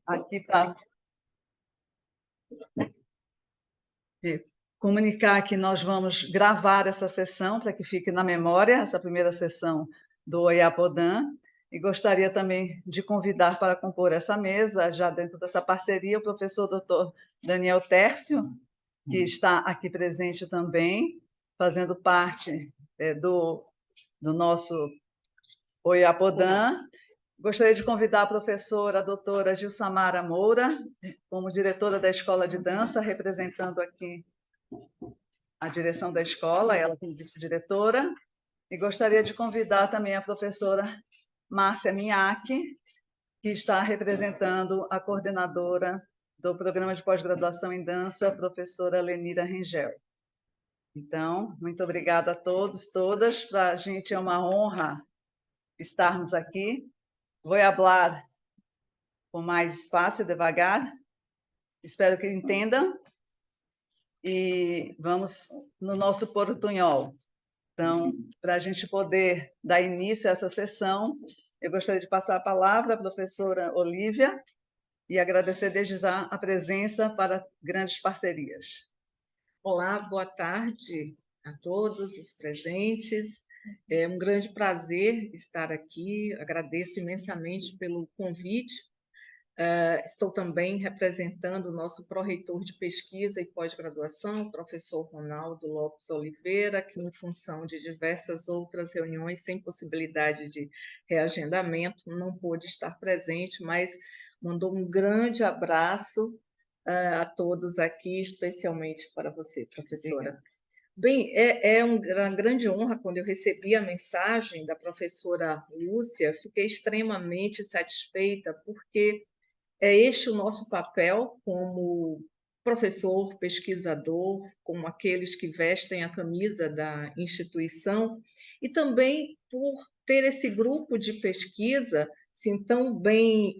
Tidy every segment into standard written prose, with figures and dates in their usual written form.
aqui para comunicar que nós vamos gravar essa sessão para que fique na memória, essa primeira sessão do Oiapodan, e gostaria também de convidar para compor essa mesa, já dentro dessa parceria, o professor Dr. Daniel Tércio, que está aqui presente também, fazendo parte do nosso Oiapodan. Gostaria de convidar a professora a doutora Gilsamara Moura, como diretora da Escola de Dança, representando aqui a direção da escola, ela como vice-diretora, e gostaria de convidar também a professora Márcia Minhaque, que está representando a coordenadora do programa de pós-graduação em dança, a professora Lenira Rengel. Então, muito obrigada a todos, todas. Para a gente é uma honra estarmos aqui. Vou falar com mais espaço, devagar. Espero que entendam. E vamos no nosso portunhol. Então, para a gente poder dar início a essa sessão, eu gostaria de passar a palavra à professora Olívia e agradecer desde já a presença para grandes parcerias. Olá, boa tarde a todos os presentes. É um grande prazer estar aqui, agradeço imensamente pelo convite. Estou também representando o nosso pró-reitor de pesquisa e pós-graduação, o professor Ronaldo Lopes Oliveira, que, em função de diversas outras reuniões sem possibilidade de reagendamento, não pôde estar presente, mas mandou um grande abraço a todos aqui, especialmente para você, professora. Bem, é uma grande honra quando eu recebi a mensagem da professora Lúcia, fiquei extremamente satisfeita, porque é este o nosso papel como professor, pesquisador, como aqueles que vestem a camisa da instituição, e também por ter esse grupo de pesquisa assim, tão bem,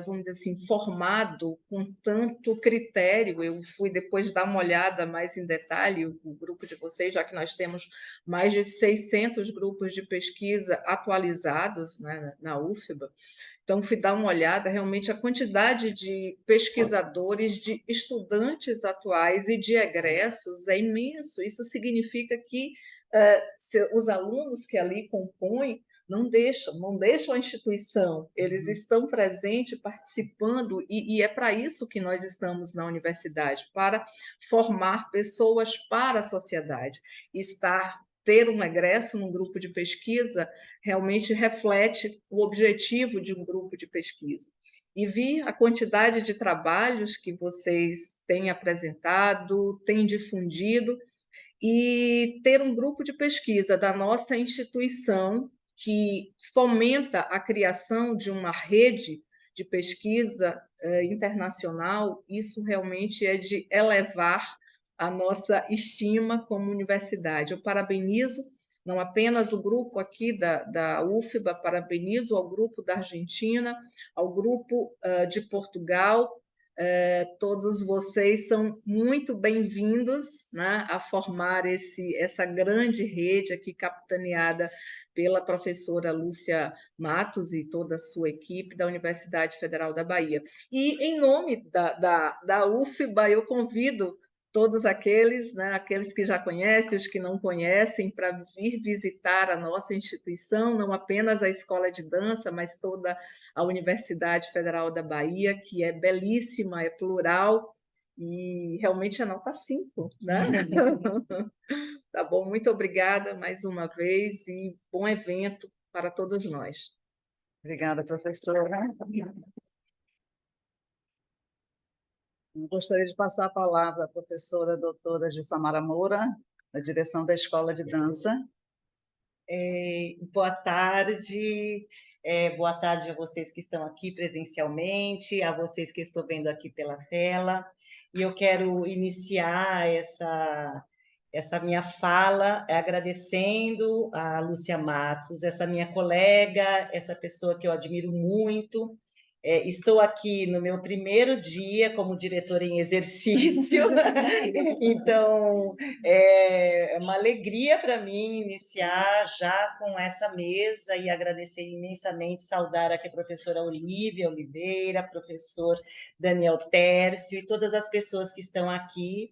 vamos dizer assim, formado, com tanto critério. Eu fui depois dar uma olhada mais em detalhe o grupo de vocês, já que nós temos mais de 600 grupos de pesquisa atualizados, né, na UFBA. Então, fui dar uma olhada, realmente a quantidade de pesquisadores, de estudantes atuais e de egressos é imenso. Isso significa que os alunos que ali compõem não deixam a instituição, eles estão presentes, participando, e é para isso que nós estamos na universidade, para formar pessoas para a sociedade. Ter um egresso num grupo de pesquisa realmente reflete o objetivo de um grupo de pesquisa. E vi a quantidade de trabalhos que vocês têm apresentado, têm difundido, e ter um grupo de pesquisa da nossa instituição que fomenta a criação de uma rede de pesquisa internacional, isso realmente é de elevar a nossa estima como universidade. Eu parabenizo não apenas o grupo aqui da UFBA, parabenizo ao grupo da Argentina, ao grupo de Portugal. Todos vocês são muito bem-vindos, né, a formar essa grande rede aqui capitaneada pela professora Lúcia Matos e toda a sua equipe da Universidade Federal da Bahia. E, em nome da UFBA, eu convido todos aqueles, né, aqueles que já conhecem, os que não conhecem, para vir visitar a nossa instituição, não apenas a Escola de Dança, mas toda a Universidade Federal da Bahia, que é belíssima, é plural, e realmente é nota 5, né? Tá bom, muito obrigada mais uma vez e bom evento para todos nós. Obrigada, professora. Gostaria de passar a palavra à professora doutora Gilsamara Moura, da direção da Escola de Dança. Boa tarde a vocês que estão aqui presencialmente, a vocês que estou vendo aqui pela tela, e eu quero iniciar essa minha fala agradecendo a Lúcia Matos, essa minha colega, essa pessoa que eu admiro muito, Estou aqui no meu primeiro dia como diretora em exercício, então é uma alegria para mim iniciar já com essa mesa e agradecer imensamente, saudar aqui a professora Olívia Oliveira, professor Daniel Tércio e todas as pessoas que estão aqui,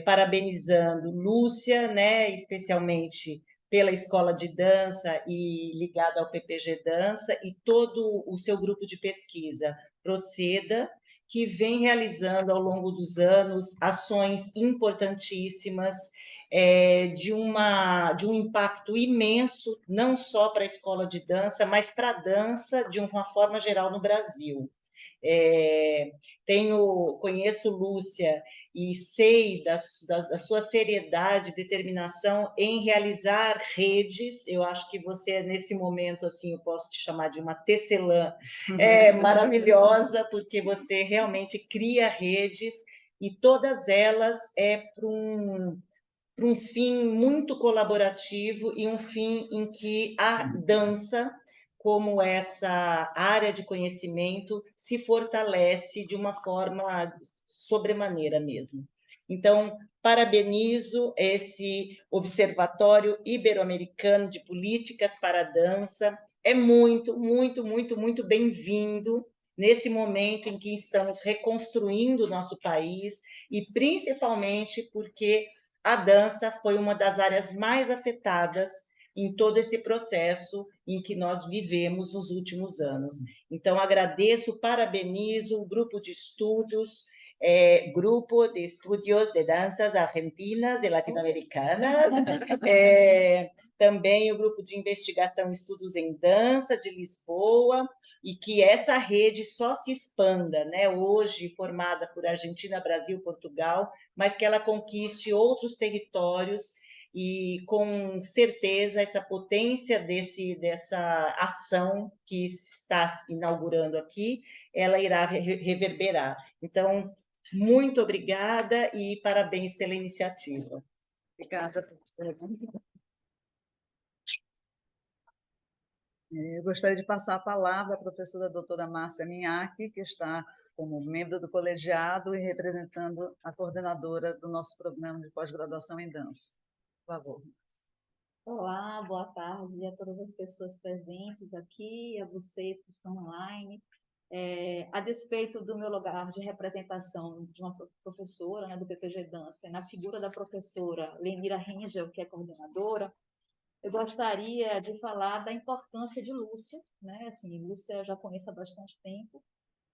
parabenizando Lúcia, né, especialmente pela escola de dança e ligada ao PPG Dança e todo o seu grupo de pesquisa, Proceda, que vem realizando ao longo dos anos ações importantíssimas, de um impacto imenso, não só para a escola de dança, mas para a dança de uma forma geral no Brasil. Conheço Lúcia e sei da sua seriedade, determinação em realizar redes. Eu acho que você, nesse momento, assim, eu posso te chamar de uma tecelã maravilhosa, porque você realmente cria redes e todas elas para um fim muito colaborativo e um fim em que a dança, como essa área de conhecimento, se fortalece de uma forma sobremaneira mesmo. Então, parabenizo esse Observatório Ibero-Americano de Políticas para a Dança. É muito, muito, muito, muito bem-vindo nesse momento em que estamos reconstruindo o nosso país e principalmente porque a dança foi uma das áreas mais afetadas em todo esse processo em que nós vivemos nos últimos anos. Então, agradeço, parabenizo o grupo de estudos, Grupo de Estudios de Danças Argentinas e Latino-Americanas, também o Grupo de Investigação e Estudos em Dança de Lisboa, e que essa rede só se expanda, né? Hoje formada por Argentina, Brasil, Portugal, mas que ela conquiste outros territórios e, com certeza, essa potência dessa ação que está inaugurando aqui, ela irá reverberar. Então, muito obrigada e parabéns pela iniciativa. Obrigada. Eu gostaria de passar a palavra à professora doutora Márcia Minhaque, que está como membro do colegiado e representando a coordenadora do nosso programa de pós-graduação em dança. Por favor. Olá, boa tarde a todas as pessoas presentes aqui, a vocês que estão online. A despeito do meu lugar de representação de uma professora, né, do PPG Dança, na figura da professora Lenira Rengel, que é coordenadora, eu gostaria de falar da importância de Lúcia, né? Assim, Lúcia eu já conheço há bastante tempo,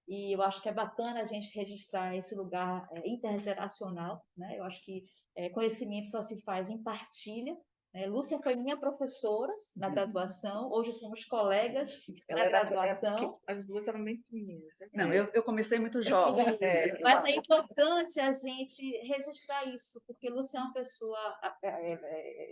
e eu acho que é bacana a gente registrar esse lugar intergeracional, né? Eu acho que conhecimento só se faz em partilha, né? Lúcia foi minha professora na graduação, hoje somos colegas na graduação. As duas eram bem pequenininhas. Não, eu comecei muito jovem. Mas é importante a gente registrar isso, porque Lúcia é uma pessoa,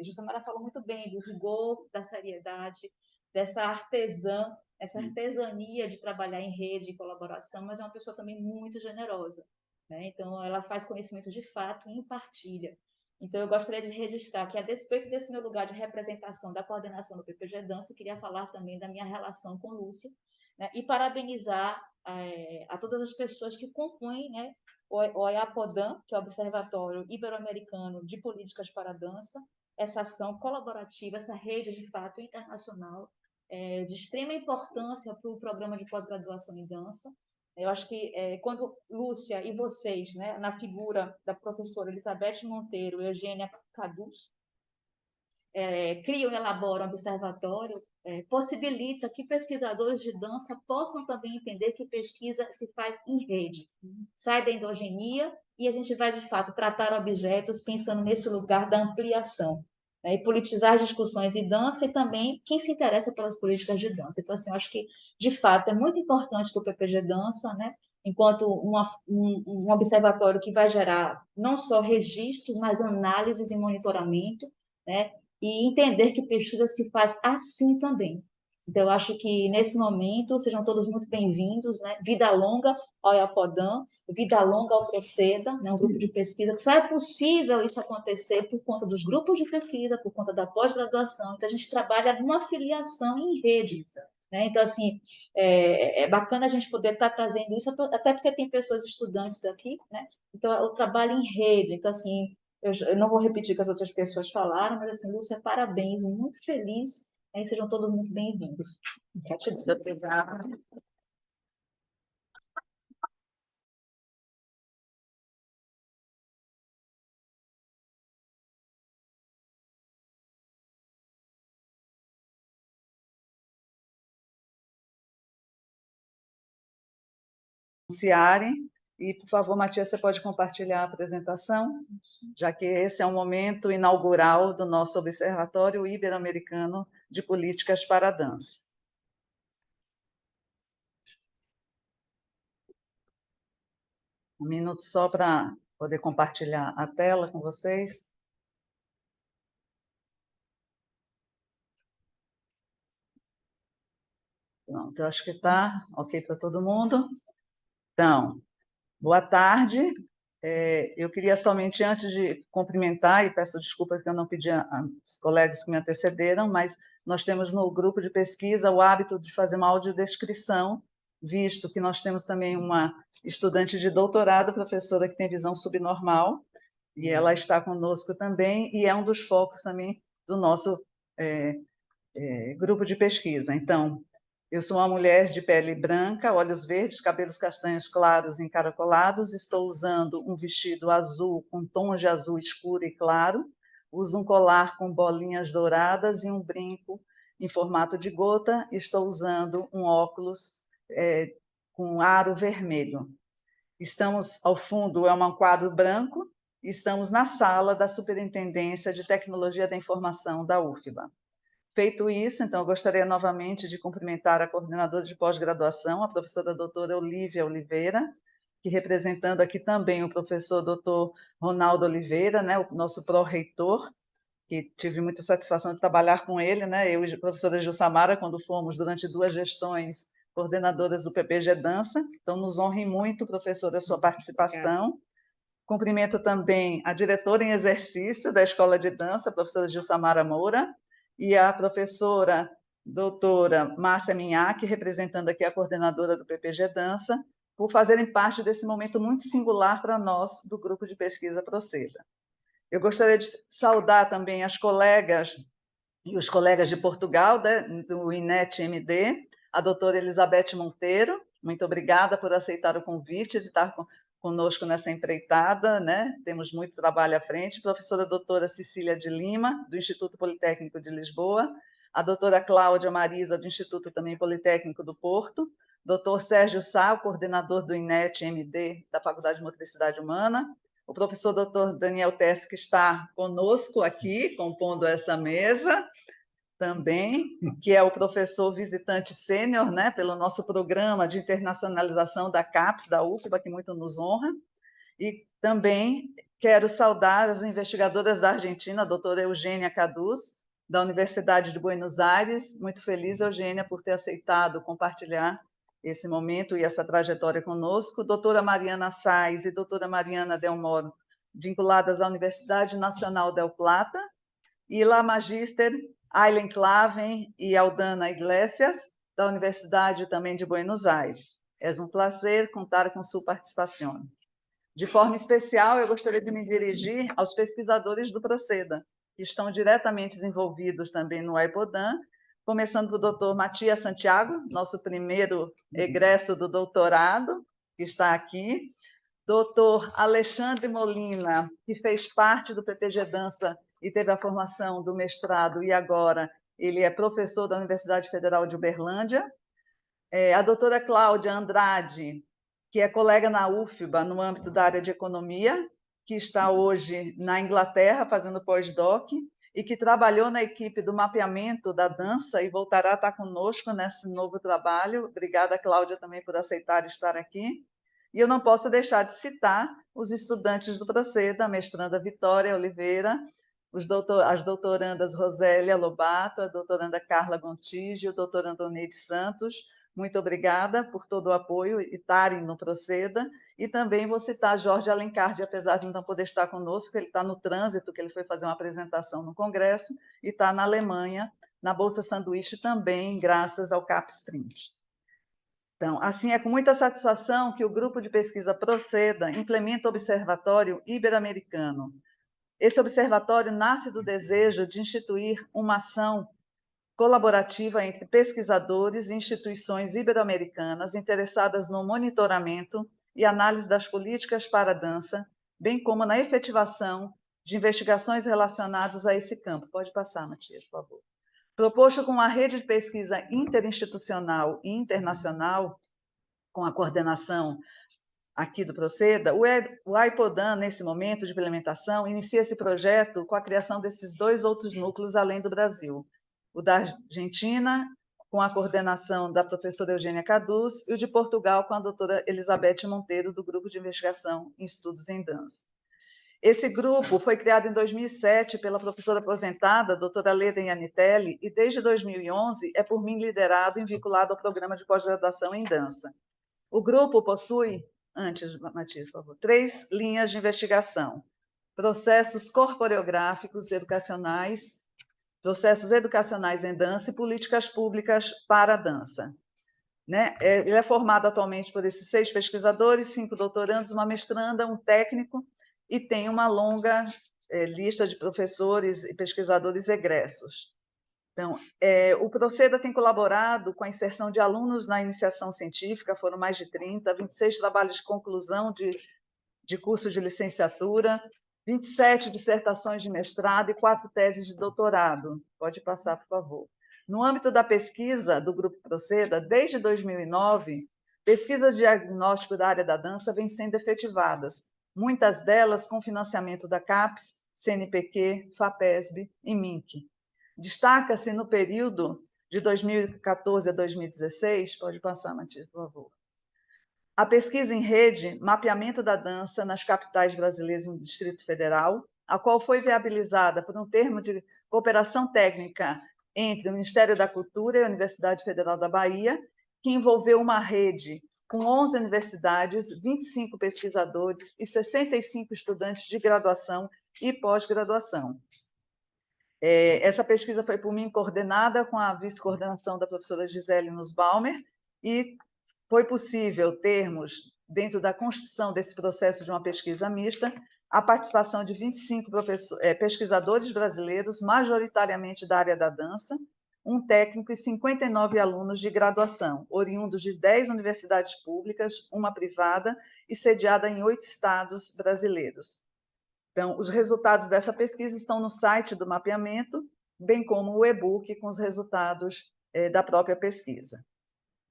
Jusamara falou muito bem do rigor, da seriedade, dessa artesã, essa artesania de trabalhar em rede e colaboração, mas é uma pessoa também muito generosa, né? Então, ela faz conhecimento de fato em partilha. Então, eu gostaria de registrar que, a despeito desse meu lugar de representação da coordenação do PPG Dança, eu queria falar também da minha relação com Lúcia, né? E parabenizar a todas as pessoas que compõem, né, o OEAPODAN, que é o Observatório Ibero-Americano de Políticas para a Dança, essa ação colaborativa, essa rede de fato internacional, de extrema importância para o programa de pós-graduação em dança. Eu acho que quando Lúcia e vocês, né, na figura da professora Elizabeth Monteiro e Eugênia Caduz, criam e elaboram um observatório, possibilita que pesquisadores de dança possam também entender que pesquisa se faz em rede, sai da endogenia e a gente vai, de fato, tratar objetos pensando nesse lugar da ampliação, né, e politizar as discussões em dança e também quem se interessa pelas políticas de dança. Então, assim, eu acho que, de fato, é muito importante que o PPG Dança, né, enquanto um observatório que vai gerar não só registros, mas análises e monitoramento, né, e entender que pesquisa se faz assim também. Então, eu acho que, nesse momento, sejam todos muito bem-vindos, né? Vida longa ao IAPODAN, vida longa ao Proceda, né? Um grupo de pesquisa, que só é possível isso acontecer por conta dos grupos de pesquisa, por conta da pós-graduação. Então, a gente trabalha numa filiação em rede. né? Então, assim, é bacana a gente poder estar trazendo isso, até porque tem pessoas estudantes aqui, né? Então, o trabalho em rede. Então, assim, eu não vou repetir o que as outras pessoas falaram, mas, assim, Lúcia, parabéns, muito feliz, né? E sejam todos muito bem-vindos. Gratidão. Anunciarem. E, por favor, Matias, você pode compartilhar a apresentação, já que esse é um momento inaugural do nosso Observatório Ibero-Americano de Políticas para a Dança. Um minuto só para poder compartilhar a tela com vocês. Pronto, eu acho que está ok para todo mundo. Então, boa tarde. Eu queria somente, antes de cumprimentar, e peço desculpa que eu não pedi aos colegas que me antecederam, mas nós temos no grupo de pesquisa o hábito de fazer uma audiodescrição, visto que nós temos também uma estudante de doutorado, professora que tem visão subnormal, e ela está conosco também, e é um dos focos também do nosso grupo de pesquisa. Então, eu sou uma mulher de pele branca, olhos verdes, cabelos castanhos claros encaracolados. Estou usando um vestido azul com tons de azul escuro e claro. Uso um colar com bolinhas douradas e um brinco em formato de gota. Estou usando um óculos com aro vermelho. Estamos ao fundo, é um quadro branco. Estamos na sala da Superintendência de Tecnologia da Informação da UFBA. Feito isso, então, eu gostaria novamente de cumprimentar a coordenadora de pós-graduação, a professora doutora Olívia Oliveira, que representando aqui também o professor doutor Ronaldo Oliveira, né, o nosso pró-reitor, que tive muita satisfação de trabalhar com ele, né, eu e a professora Jussamara, quando fomos, durante 2 gestões, coordenadoras do PPG Dança. Então, nos honre muito, professora, a sua participação. Cumprimento também a diretora em exercício da Escola de Dança, a professora Jussamara Moura, e a professora doutora Márcia Minhac, representando aqui a coordenadora do PPG Dança, por fazerem parte desse momento muito singular para nós do grupo de pesquisa Proceda. Eu gostaria de saudar também as colegas e os colegas de Portugal, do INET-MD, a doutora Elizabeth Monteiro, muito obrigada por aceitar o convite de estar conosco nessa empreitada, né? Temos muito trabalho à frente. Professora doutora Cecília de Lima, do Instituto Politécnico de Lisboa, a doutora Cláudia Marisa, do Instituto também Politécnico do Porto, doutor Sérgio Sá, o coordenador do INET-MD da Faculdade de Motricidade Humana, o professor doutor Daniel Tess, que está conosco aqui, compondo essa mesa também, que é o professor visitante sênior, né, pelo nosso programa de internacionalização da CAPES, da UFBA, que muito nos honra. E também quero saudar as investigadoras da Argentina, a doutora Eugênia Caduz, da Universidade de Buenos Aires. Muito feliz, Eugênia, por ter aceitado compartilhar esse momento e essa trajetória conosco. Doutora Mariana Sais e doutora Mariana Del Moro, vinculadas à Universidade Nacional del Plata, e lá Magíster Aileen Claven e Aldana Iglesias, da Universidade também de Buenos Aires. É um prazer contar com sua participação. De forma especial, eu gostaria de me dirigir aos pesquisadores do Proceda, que estão diretamente envolvidos também no AIPODAN, começando pelo doutor Matias Santiago, nosso primeiro egresso do doutorado, que está aqui, doutor Alexandre Molina, que fez parte do PPG Dança e teve a formação do mestrado, e agora ele é professor da Universidade Federal de Uberlândia. A doutora Cláudia Andrade, que é colega na UFBA, no âmbito da área de economia, que está hoje na Inglaterra fazendo pós-doc, e que trabalhou na equipe do mapeamento da dança e voltará a estar conosco nesse novo trabalho. Obrigada, Cláudia, também por aceitar estar aqui. E eu não posso deixar de citar os estudantes do Proceda, a mestranda Vitória Oliveira, as doutorandas Rosélia Lobato, a doutoranda Carla Gontijo, o doutor Antoneide Santos. Muito obrigada por todo o apoio e estarem no Proceda. E também vou citar Jorge Alencar, apesar de não poder estar conosco, ele está no trânsito, que ele foi fazer uma apresentação no Congresso, e está na Alemanha, na Bolsa Sanduíche também, graças ao CAPES-Print. Então, assim, é com muita satisfação que o grupo de pesquisa Proceda implementa o Observatório Ibero-Americano. Esse observatório nasce do desejo de instituir uma ação colaborativa entre pesquisadores e instituições ibero-americanas interessadas no monitoramento e análise das políticas para a dança, bem como na efetivação de investigações relacionadas a esse campo. Pode passar, Matias, por favor. Proposto com uma rede de pesquisa interinstitucional e internacional, com a coordenação aqui do Proceda, o AIPODAN, nesse momento de implementação, inicia esse projeto com a criação desses 2 outros núcleos além do Brasil, o da Argentina, com a coordenação da professora Eugênia Caduz, e o de Portugal, com a doutora Elizabeth Monteiro, do Grupo de Investigação em Estudos em Dança. Esse grupo foi criado em 2007 pela professora aposentada, doutora Leda Ianitelli, e desde 2011 é por mim liderado e vinculado ao programa de pós-graduação em dança. O grupo possui, antes, Matias, por favor, 3 linhas de investigação: processos corporeográficos educacionais, processos educacionais em dança e políticas públicas para a dança. Né? Ele é formado atualmente por esses 6 pesquisadores, 5 doutorandos, uma mestranda, um técnico, e tem uma longa lista de professores e pesquisadores egressos. Então, o Proceda tem colaborado com a inserção de alunos na iniciação científica, foram mais de 30, 26 trabalhos de conclusão de cursos de licenciatura, 27 dissertações de mestrado e 4 teses de doutorado. Pode passar, por favor. No âmbito da pesquisa do Grupo Proceda, desde 2009, pesquisas de diagnóstico da área da dança vêm sendo efetivadas, muitas delas com financiamento da CAPES, CNPq, FAPESB e MINC. Destaca-se no período de 2014 a 2016, pode passar, Matias, por favor, a pesquisa em rede, mapeamento da dança nas capitais brasileiras no Distrito Federal, a qual foi viabilizada por um termo de cooperação técnica entre o Ministério da Cultura e a Universidade Federal da Bahia, que envolveu uma rede com 11 universidades, 25 pesquisadores e 65 estudantes de graduação e pós-graduação. Essa pesquisa foi por mim coordenada com a vice-coordenação da professora Gisele Nussbaumer, e foi possível termos, dentro da construção desse processo de uma pesquisa mista, a participação de 25 pesquisadores brasileiros, majoritariamente da área da dança, um técnico e 59 alunos de graduação, oriundos de 10 universidades públicas, uma privada e sediada em 8 estados brasileiros. Então, os resultados dessa pesquisa estão no site do mapeamento, bem como o e-book com os resultados da própria pesquisa.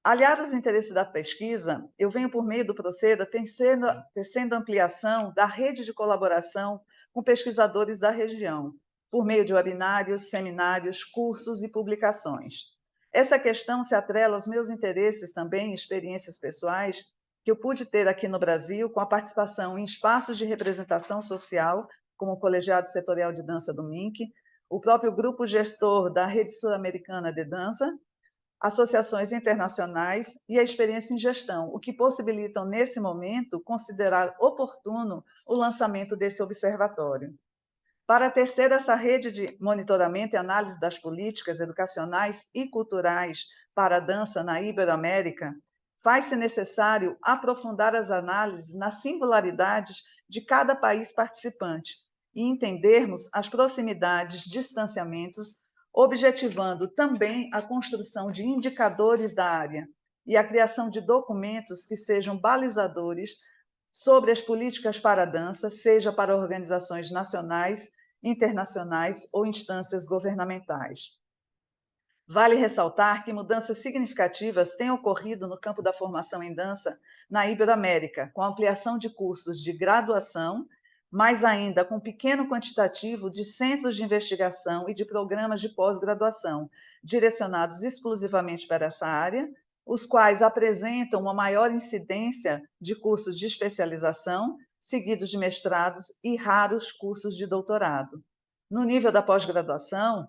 Aliado aos interesses da pesquisa, eu venho, por meio do Proceda, tecendo ampliação da rede de colaboração com pesquisadores da região, por meio de webinários, seminários, cursos e publicações. Essa questão se atrela aos meus interesses também, experiências pessoais, que eu pude ter aqui no Brasil com a participação em espaços de representação social, como o Colegiado Setorial de Dança do MINC, o próprio grupo gestor da Rede Sul-Americana de Dança, associações internacionais e a experiência em gestão, o que possibilitam, nesse momento, considerar oportuno o lançamento desse observatório. Para tecer essa rede de monitoramento e análise das políticas educacionais e culturais para a dança na Iberoamérica, faz-se necessário aprofundar as análises nas singularidades de cada país participante e entendermos as proximidades, distanciamentos, objetivando também a construção de indicadores da área e a criação de documentos que sejam balizadores sobre as políticas para a dança, seja para organizações nacionais, internacionais ou instâncias governamentais. Vale ressaltar que mudanças significativas têm ocorrido no campo da formação em dança na Iberoamérica, com a ampliação de cursos de graduação, mais ainda com um pequeno quantitativo de centros de investigação e de programas de pós-graduação, direcionados exclusivamente para essa área, os quais apresentam uma maior incidência de cursos de especialização, seguidos de mestrados e raros cursos de doutorado. No nível da pós-graduação,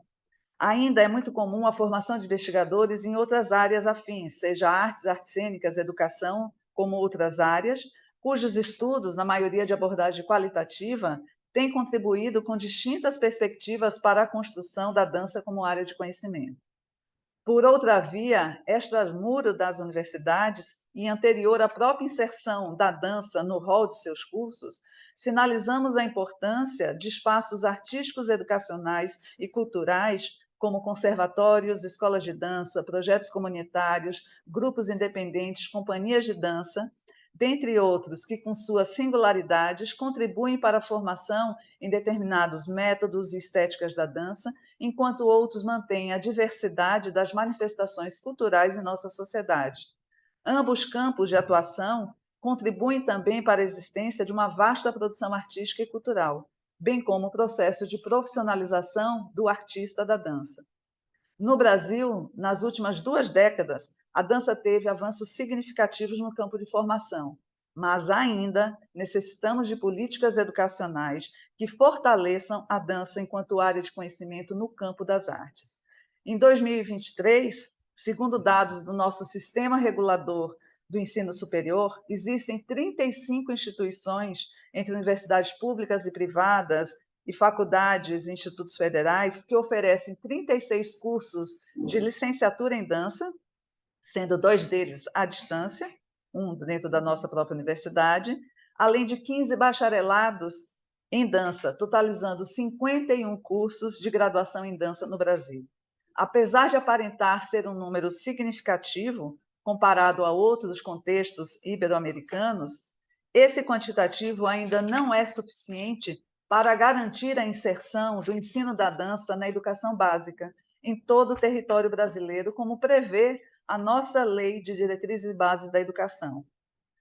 ainda é muito comum a formação de investigadores em outras áreas afins, seja artes, artes cênicas, educação, como outras áreas, cujos estudos, na maioria de abordagem qualitativa, tem contribuído com distintas perspectivas para a construção da dança como área de conhecimento. Por outra via, extramuro das universidades e anterior à própria inserção da dança no rol de seus cursos, sinalizamos a importância de espaços artísticos, educacionais e culturais, como conservatórios, escolas de dança, projetos comunitários, grupos independentes, companhias de dança, dentre outros que, com suas singularidades, contribuem para a formação em determinados métodos e estéticas da dança, enquanto outros mantêm a diversidade das manifestações culturais em nossa sociedade. Ambos campos de atuação contribuem também para a existência de uma vasta produção artística e cultural, bem como o processo de profissionalização do artista da dança. No Brasil, nas últimas 2 décadas, a dança teve avanços significativos no campo de formação, mas ainda necessitamos de políticas educacionais que fortaleçam a dança enquanto área de conhecimento no campo das artes. Em 2023, segundo dados do nosso Sistema Regulador do Ensino Superior, existem 35 instituições, entre universidades públicas e privadas, e faculdades e institutos federais, que oferecem 36 cursos de licenciatura em dança, sendo 2 deles à distância, um dentro da nossa própria universidade, além de 15 bacharelados em dança, totalizando 51 cursos de graduação em dança no Brasil. Apesar de aparentar ser um número significativo, comparado a outros contextos ibero-americanos, esse quantitativo ainda não é suficiente para garantir a inserção do ensino da dança na educação básica em todo o território brasileiro, como prevê a nossa Lei de Diretrizes e Bases da Educação.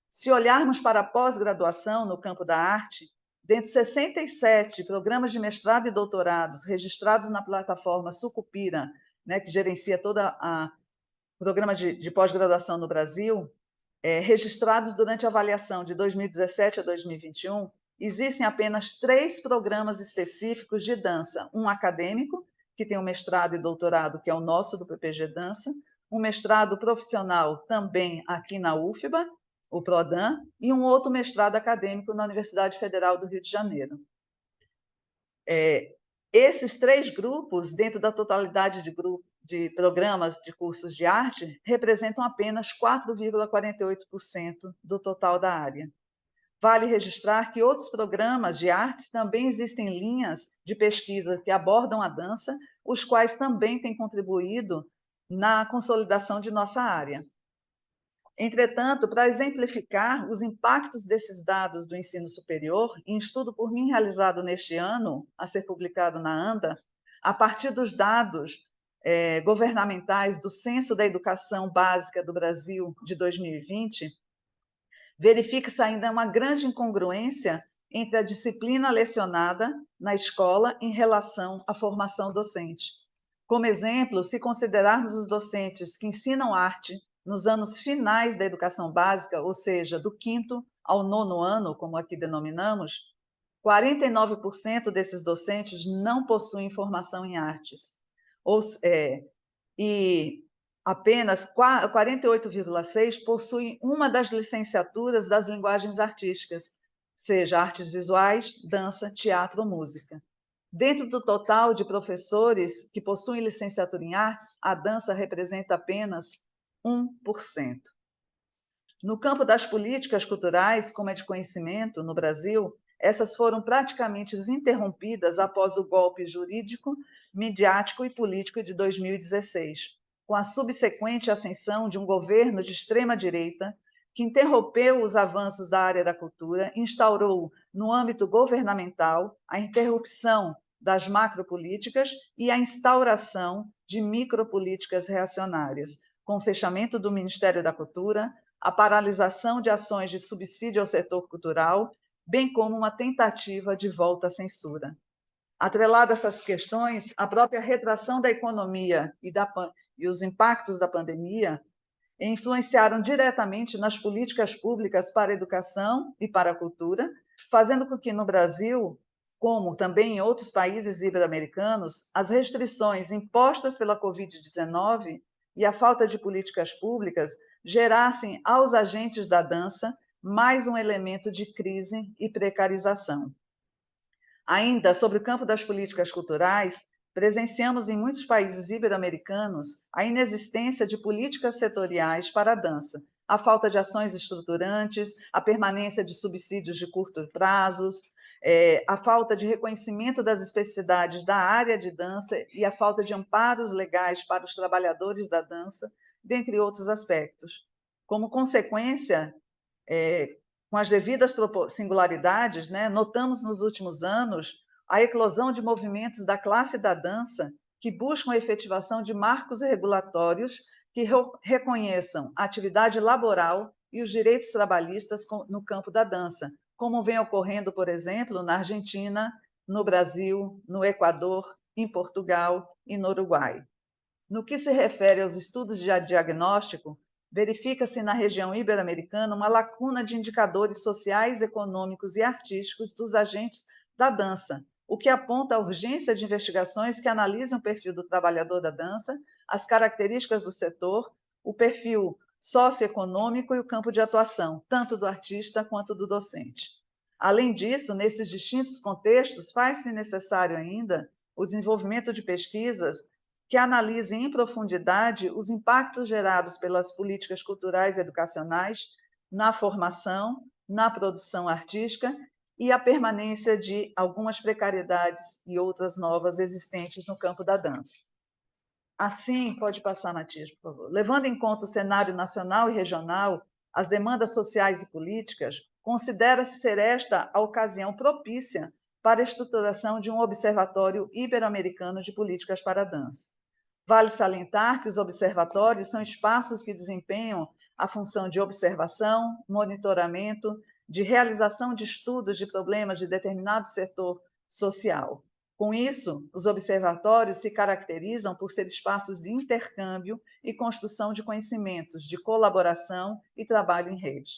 Se olharmos para a pós-graduação no campo da arte, dentre 67 programas de mestrado e doutorados registrados na plataforma Sucupira, né, que gerencia todo o programa de pós-graduação no Brasil, registrados durante a avaliação de 2017 a 2021, existem apenas 3 programas específicos de dança, um acadêmico, que tem um mestrado e doutorado, que é o nosso, do PPG Dança, um mestrado profissional também aqui na UFBA, o PRODAN, e um outro mestrado acadêmico na Universidade Federal do Rio de Janeiro. Esses 3 grupos, dentro da totalidade de programas de cursos de arte, representam apenas 4,48% do total da área. Vale registrar que outros programas de artes também existem linhas de pesquisa que abordam a dança, os quais também têm contribuído na consolidação de nossa área. Entretanto, para exemplificar os impactos desses dados do ensino superior, em estudo por mim realizado neste ano, a ser publicado na ANDA, a partir dos dados governamentais do Censo da Educação Básica do Brasil de 2020, verifica-se ainda uma grande incongruência entre a disciplina lecionada na escola em relação à formação docente. Como exemplo, se considerarmos os docentes que ensinam arte nos anos finais da educação básica, ou seja, do 5º ao 9º ano, como aqui denominamos, 49% desses docentes não possuem formação em artes. E apenas 48,6% possuem uma das licenciaturas das linguagens artísticas, seja artes visuais, dança, teatro ou música. Dentro do total de professores que possuem licenciatura em artes, a dança representa apenas 1%. No campo das políticas culturais, como é de conhecimento no Brasil, essas foram praticamente interrompidas após o golpe jurídico, midiático e político de 2016, com a subsequente ascensão de um governo de extrema-direita que interrompeu os avanços da área da cultura, instaurou, no âmbito governamental, a interrupção das macropolíticas e a instauração de micropolíticas reacionárias, com o fechamento do Ministério da Cultura, a paralisação de ações de subsídio ao setor cultural, bem como uma tentativa de volta à censura. Atrelada a essas questões, a própria retração da economia e os impactos da pandemia influenciaram diretamente nas políticas públicas para a educação e para a cultura, fazendo com que no Brasil, como também em outros países ibero-americanos, as restrições impostas pela Covid-19 e a falta de políticas públicas gerassem aos agentes da dança mais um elemento de crise e precarização. Ainda sobre o campo das políticas culturais, presenciamos em muitos países ibero-americanos a inexistência de políticas setoriais para a dança, a falta de ações estruturantes, a permanência de subsídios de curto prazos, a falta de reconhecimento das especificidades da área de dança e a falta de amparos legais para os trabalhadores da dança, dentre outros aspectos. Como consequência, com as devidas singularidades, né, notamos nos últimos anos a eclosão de movimentos da classe da dança que buscam a efetivação de marcos regulatórios que reconheçam a atividade laboral e os direitos trabalhistas no campo da dança, como vem ocorrendo, por exemplo, na Argentina, no Brasil, no Equador, em Portugal e no Uruguai. No que se refere aos estudos de diagnóstico, verifica-se na região ibero-americana uma lacuna de indicadores sociais, econômicos e artísticos dos agentes da dança, o que aponta a urgência de investigações que analisem o perfil do trabalhador da dança, as características do setor, o perfil socioeconômico e o campo de atuação, tanto do artista quanto do docente. Além disso, nesses distintos contextos, faz-se necessário ainda o desenvolvimento de pesquisas que analisem em profundidade os impactos gerados pelas políticas culturais e educacionais na formação, na produção artística e a permanência de algumas precariedades e outras novas existentes no campo da dança. Assim, pode passar, Matias, por favor. Levando em conta o cenário nacional e regional, as demandas sociais e políticas, considera-se ser esta a ocasião propícia para a estruturação de um observatório ibero-americano de políticas para a dança. Vale salientar que os observatórios são espaços que desempenham a função de observação, monitoramento, de realização de estudos de problemas de determinado setor social. Com isso, os observatórios se caracterizam por ser espaços de intercâmbio e construção de conhecimentos, de colaboração e trabalho em rede.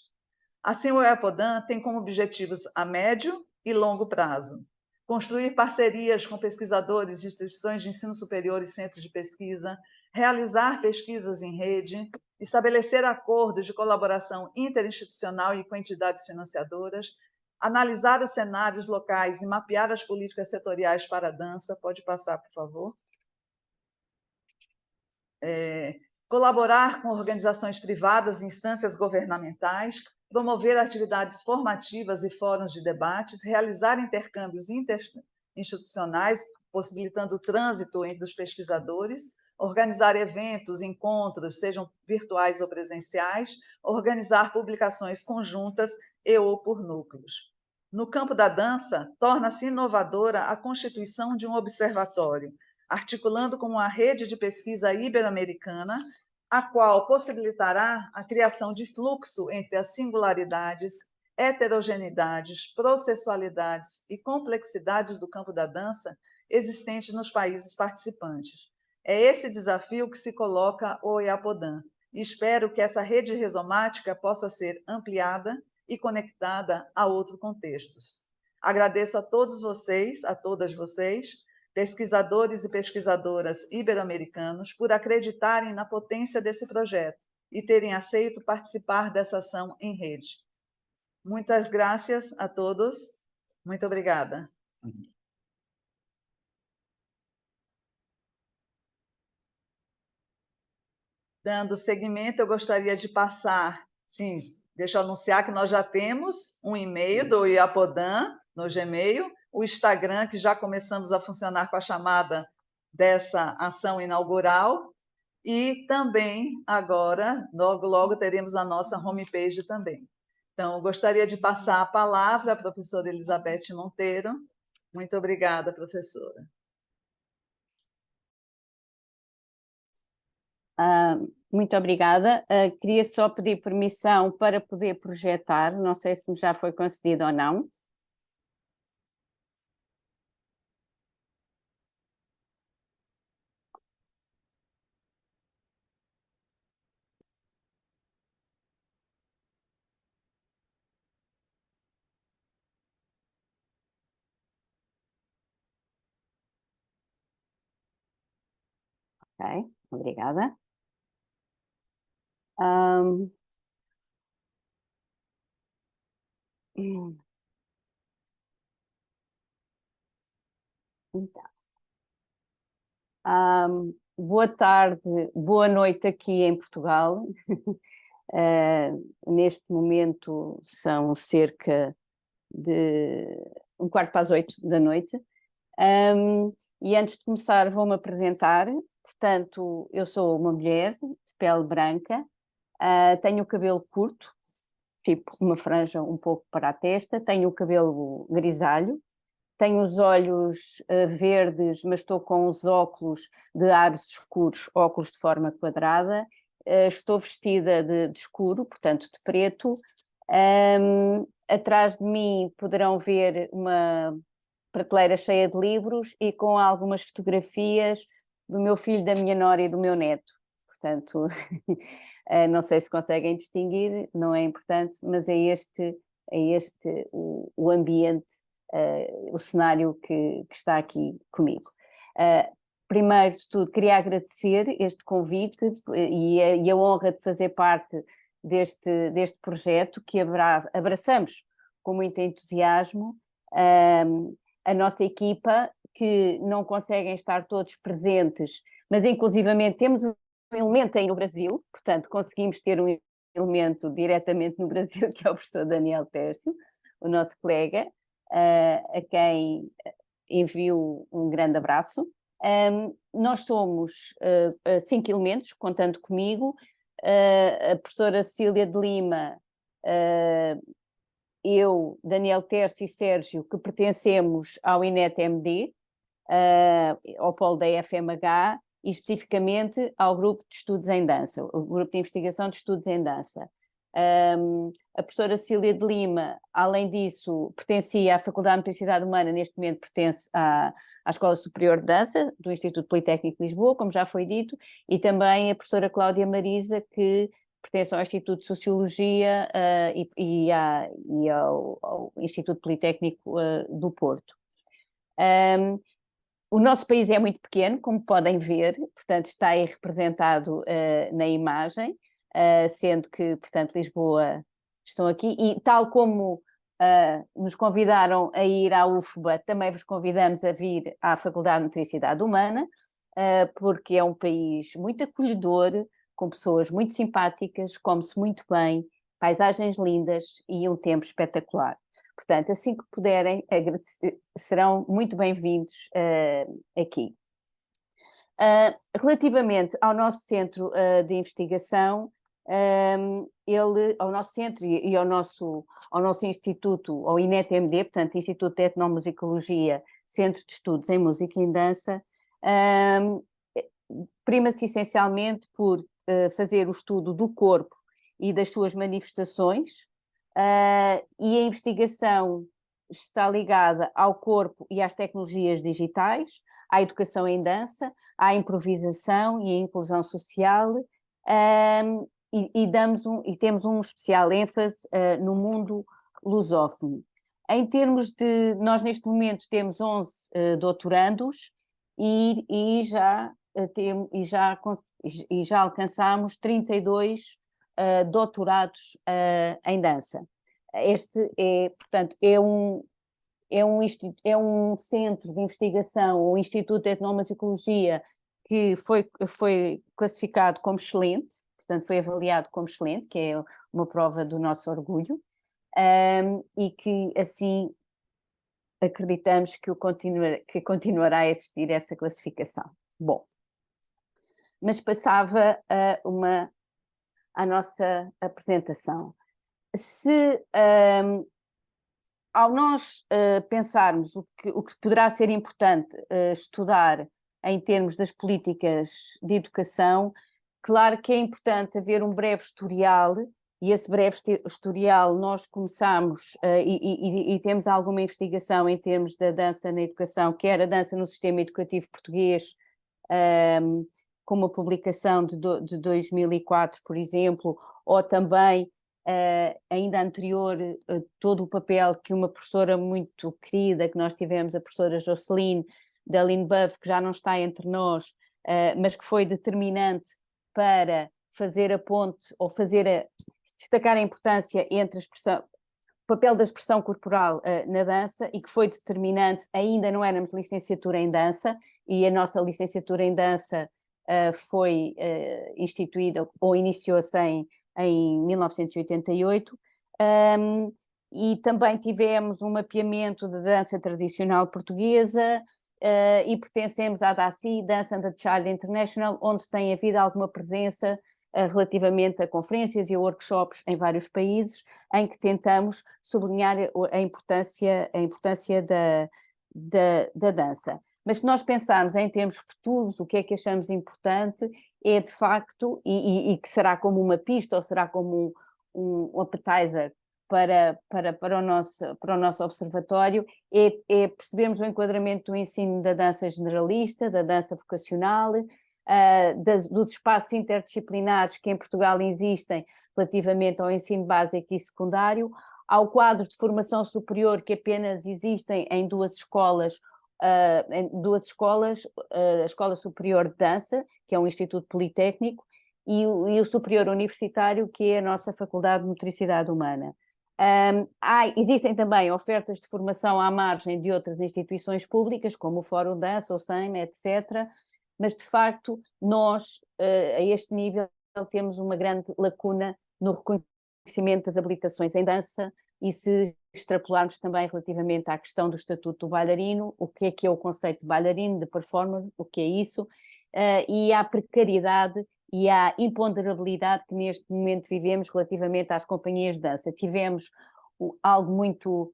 Assim, o EAPODAN tem como objetivos a médio e longo prazo construir parcerias com pesquisadores de instituições de ensino superior e centros de pesquisa, realizar pesquisas em rede, estabelecer acordos de colaboração interinstitucional e com entidades financiadoras, analisar os cenários locais e mapear as políticas setoriais para a dança. Pode passar, por favor. Colaborar com organizações privadas e instâncias governamentais, promover atividades formativas e fóruns de debates, realizar intercâmbios interinstitucionais, possibilitando o trânsito entre os pesquisadores, organizar eventos, encontros, sejam virtuais ou presenciais, organizar publicações conjuntas e ou por núcleos. No campo da dança, torna-se inovadora a constituição de um observatório, articulando com uma rede de pesquisa ibero-americana, a qual possibilitará a criação de fluxo entre as singularidades, heterogeneidades, processualidades e complexidades do campo da dança existentes nos países participantes. É esse desafio que se coloca o EAPODAN, e espero que essa rede rizomática possa ser ampliada e conectada a outros contextos. Agradeço a todos vocês, a todas vocês, pesquisadores e pesquisadoras ibero-americanos, por acreditarem na potência desse projeto e terem aceito participar dessa ação em rede. Muitas graças a todos. Muito obrigada. Dando seguimento, eu gostaria de passar, sim, deixa eu anunciar que nós já temos um e-mail do EAPODAN no Gmail, o Instagram, que já começamos a funcionar com a chamada dessa ação inaugural, e também agora, logo, logo, teremos a nossa homepage também. Então, gostaria de passar a palavra à professora Elizabeth Monteiro. Muito obrigada, professora. Muito obrigada. Queria só pedir permissão para poder projetar, não sei se me já foi concedido ou não. Ok, obrigada. Então, boa tarde, boa noite aqui em Portugal. Neste momento são cerca de 7:15 da noite. E antes de começar vou-me apresentar. Portanto, eu sou uma mulher de pele branca, tenho o cabelo curto, tipo uma franja um pouco para a testa, tenho o cabelo grisalho, tenho os olhos verdes, mas estou com os óculos de aros escuros, óculos de forma quadrada, estou vestida de escuro, portanto de preto. Atrás de mim poderão ver uma prateleira cheia de livros e com algumas fotografias do meu filho, da minha nora e do meu neto. Portanto, não sei se conseguem distinguir, não é importante, mas é este o ambiente, o cenário que está aqui comigo. Primeiro de tudo, queria agradecer este convite e a honra de fazer parte deste projeto que abraçamos com muito entusiasmo. A nossa equipa, que não conseguem estar todos presentes, mas inclusivamente temos um elemento aí no Brasil, portanto conseguimos ter um elemento diretamente no Brasil, que é o professor Daniel Tércio, o nosso colega, a quem envio um grande abraço. Nós somos 5 elementos, contando comigo, a professora Cecília de Lima, eu, Daniel Tércio e Sérgio, que pertencemos ao INET-MD, ao polo da FMH, e especificamente ao grupo de estudos em dança, o grupo de investigação de estudos em dança. A professora Cecília de Lima, além disso, pertencia à Faculdade de Motricidade Humana, neste momento pertence à Escola Superior de Dança, do Instituto Politécnico de Lisboa, como já foi dito, e também a professora Cláudia Marisa, que pertence ao Instituto de Sociologia e ao Instituto Politécnico do Porto. O nosso país é muito pequeno, como podem ver, portanto está aí representado na imagem, sendo que, portanto, Lisboa estão aqui, e tal como nos convidaram a ir à UFBA, também vos convidamos a vir à Faculdade de Motricidade Humana, porque é um país muito acolhedor, com pessoas muito simpáticas, come-se muito bem, paisagens lindas e um tempo espetacular. Portanto, assim que puderem, serão muito bem-vindos aqui. Relativamente ao nosso centro de investigação, ao nosso centro e ao nosso instituto, ao INET-MD, portanto, Instituto de Etnomusicologia, Centro de Estudos em Música e Dança, prima-se essencialmente por fazer o estudo do corpo e das suas manifestações, e a investigação está ligada ao corpo e às tecnologias digitais, à educação em dança, à improvisação e à inclusão social, e temos um especial ênfase no mundo lusófono. Em termos de, nós neste momento temos 11 doutorandos e já alcançamos 32 doutorados em dança. Este é, portanto, é um centro de investigação, o Instituto de Etnomusicologia, que foi classificado como excelente, portanto foi avaliado como excelente, que é uma prova do nosso orgulho, e que assim acreditamos que continuará a existir essa classificação. Bom, mas passava à nossa apresentação. Se ao nós pensarmos o que poderá ser importante estudar em termos das políticas de educação, claro que é importante haver um breve historial, e esse breve historial nós começamos e temos alguma investigação em termos da dança na educação, quer a dança no sistema educativo português, com uma publicação de 2004, por exemplo, ou também, ainda anterior, todo o papel que uma professora muito querida, que nós tivemos, a professora Joceline, da Linbuff, que já não está entre nós, mas que foi determinante para fazer a ponte, ou destacar a importância entre a expressão, papel da expressão corporal na dança e que foi determinante. Ainda não éramos licenciatura em dança e a nossa licenciatura em dança foi instituída ou iniciou-se em 1988. E também tivemos um mapeamento da dança tradicional portuguesa e pertencemos à DACI, Dance and the Child International, onde tem havido alguma presença relativamente a conferências e a workshops em vários países, em que tentamos sublinhar a importância da dança. Mas se nós pensarmos em termos futuros, o que é que achamos importante é, de facto, e que será como uma pista ou será como um appetizer para o nosso observatório, é percebermos o enquadramento do ensino da dança generalista, da dança vocacional, dos espaços interdisciplinares que em Portugal existem relativamente ao ensino básico e secundário, ao quadro de formação superior que apenas existem em duas escolas, a Escola Superior de Dança, que é um Instituto Politécnico, e o Superior Universitário, que é a nossa Faculdade de Motricidade Humana. Existem também ofertas de formação à margem de outras instituições públicas, como o Fórum Dança, o SEM, etc., mas de facto nós, a este nível, temos uma grande lacuna no reconhecimento das habilitações em dança, e se extrapolarmos também relativamente à questão do estatuto do bailarino, o que é o conceito de bailarino, de performer, o que é isso, e à precariedade e à imponderabilidade que neste momento vivemos relativamente às companhias de dança. Tivemos algo muito,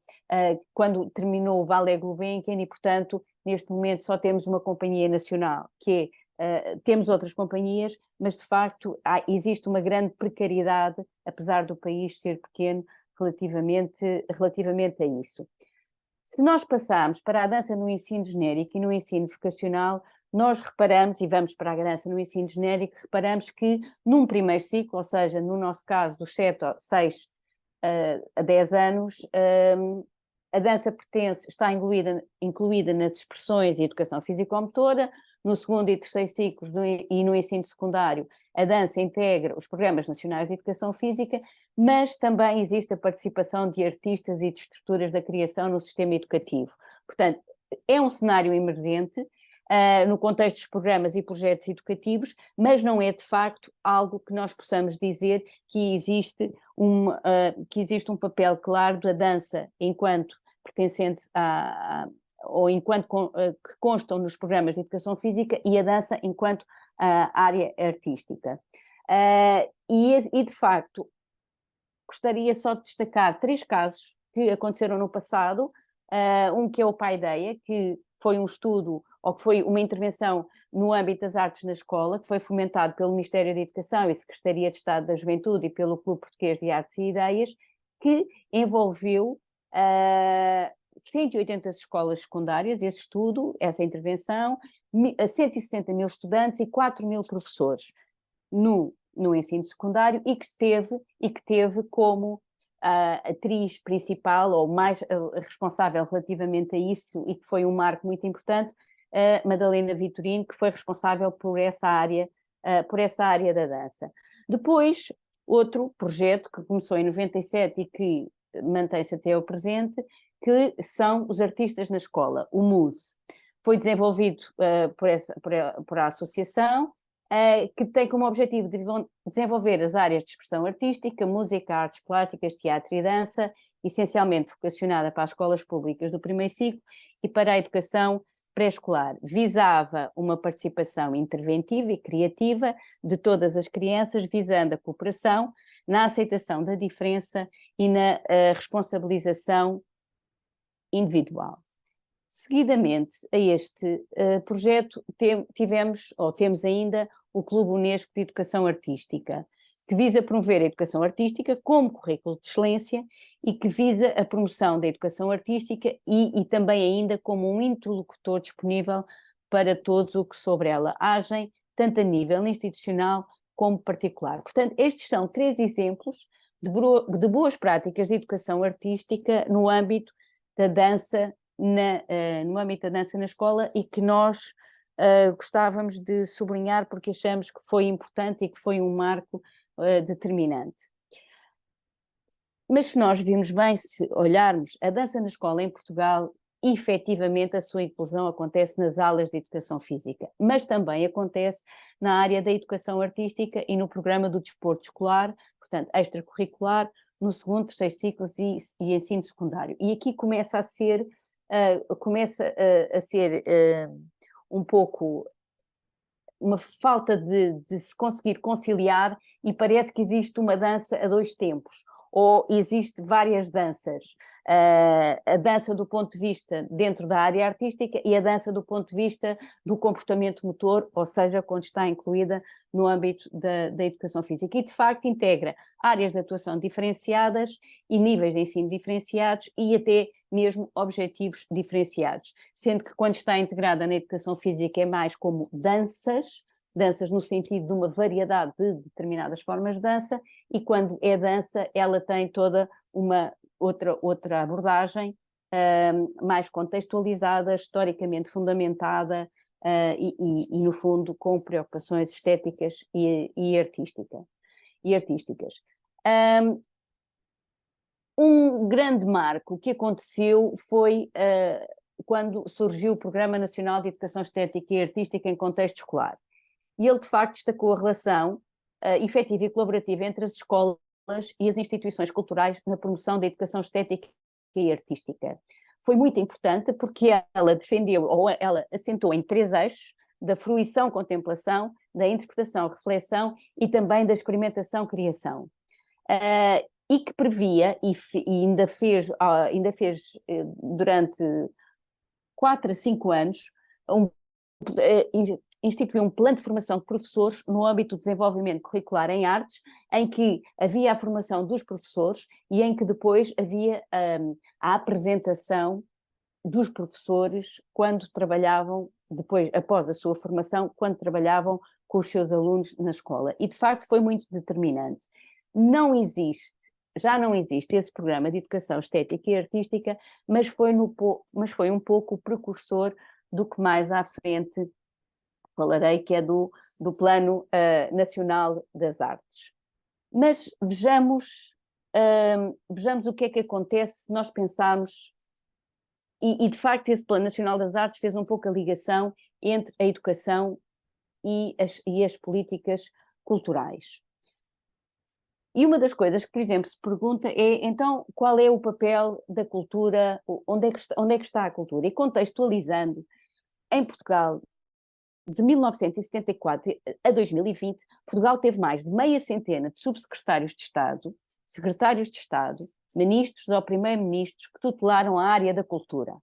quando terminou o Ballet Gulbenkian, e portanto neste momento só temos uma companhia nacional, que é, temos outras companhias, mas de facto existe uma grande precariedade, apesar do país ser pequeno, relativamente a isso. Se nós passarmos para a dança no ensino genérico e no ensino vocacional, nós reparamos, e vamos para a dança no ensino genérico, reparamos que num primeiro ciclo, ou seja, no nosso caso dos 6 a 10 anos, a dança está incluída nas expressões e educação físico-motora. No segundo e terceiro ciclos e no ensino secundário, a dança integra os programas nacionais de educação física, mas também existe a participação de artistas e de estruturas da criação no sistema educativo. Portanto, é um cenário emergente no contexto dos programas e projetos educativos, mas não é de facto algo que nós possamos dizer que existe um papel claro da dança enquanto pertencente ou enquanto que constam nos programas de educação física, e a dança enquanto área artística. E de facto, gostaria só de destacar 3 casos que aconteceram no passado, um que é o Paideia, que foi um estudo, ou que foi uma intervenção no âmbito das artes na escola, que foi fomentado pelo Ministério da Educação e Secretaria de Estado da Juventude e pelo Clube Português de Artes e Ideias, que envolveu 180 escolas secundárias, esse estudo, essa intervenção, 160 mil estudantes e 4 mil professores no ensino secundário, e que teve como atriz principal, ou mais responsável relativamente a isso, e que foi um marco muito importante, Madalena Vitorino, que foi responsável por essa área da dança. Depois, outro projeto que começou em 97 e que mantém-se até ao presente, que são os artistas na escola, o MUSE. Foi desenvolvido por a associação, que tem como objetivo desenvolver as áreas de expressão artística, música, artes plásticas, teatro e dança, essencialmente vocacionada para as escolas públicas do primeiro ciclo e para a educação pré-escolar. Visava uma participação interventiva e criativa de todas as crianças, visando a cooperação, na aceitação da diferença e na responsabilização individual. Seguidamente a este projeto temos ainda o Clube Unesco de Educação Artística, que visa promover a educação artística como currículo de excelência e que visa a promoção da educação artística e também ainda como um interlocutor disponível para todos o que sobre ela agem, tanto a nível institucional como particular. Portanto, estes são 3 exemplos de boas práticas de educação artística no âmbito da dança na escola, e que nós gostávamos de sublinhar porque achamos que foi importante e que foi um marco determinante. Mas se nós vimos bem, se olharmos a dança na escola em Portugal, efetivamente a sua inclusão acontece nas aulas de educação física, mas também acontece na área da educação artística e no programa do desporto escolar, portanto, extracurricular, no segundo, terceiro ciclos e ensino secundário. E aqui começa a ser, um pouco uma falta de se conseguir conciliar, e parece que existe uma dança a dois tempos, ou existe várias danças, a dança do ponto de vista dentro da área artística e a dança do ponto de vista do comportamento motor, ou seja, quando está incluída no âmbito da educação física, e de facto integra áreas de atuação diferenciadas e níveis de ensino diferenciados e até mesmo objetivos diferenciados, sendo que quando está integrada na educação física é mais como danças no sentido de uma variedade de determinadas formas de dança, e quando é dança ela tem toda uma outra abordagem, mais contextualizada, historicamente fundamentada, e no fundo com preocupações estéticas e artísticas. Um grande marco que aconteceu foi quando surgiu o Programa Nacional de Educação Estética e Artística em Contexto Escolar. E ele, de facto, destacou a relação efetiva e colaborativa entre as escolas e as instituições culturais na promoção da educação estética e artística. Foi muito importante porque ela defendeu, ou ela assentou em 3 eixos: da fruição-contemplação, da interpretação-reflexão e também da experimentação-criação. E que previa, e ainda fez durante 4 a 5 anos, instituiu um plano de formação de professores no âmbito do desenvolvimento curricular em artes, em que havia a formação dos professores e em que depois havia a apresentação dos professores quando trabalhavam, depois, após a sua formação, quando trabalhavam com os seus alunos na escola. E, de facto, foi muito determinante. Já não existe esse programa de educação estética e artística, mas foi um pouco o precursor do que mais à frente falarei, que é do Plano Nacional das Artes. Mas vejamos o que é que acontece se nós pensarmos, e de facto esse Plano Nacional das Artes fez um pouco a ligação entre a educação e as políticas culturais. E uma das coisas que, por exemplo, se pergunta é, então, qual é o papel da cultura, onde é que está a cultura? E contextualizando, em Portugal, de 1974 a 2020, Portugal teve mais de meia centena de subsecretários de Estado, secretários de Estado, ministros ou primeiro-ministros que tutelaram a área da cultura.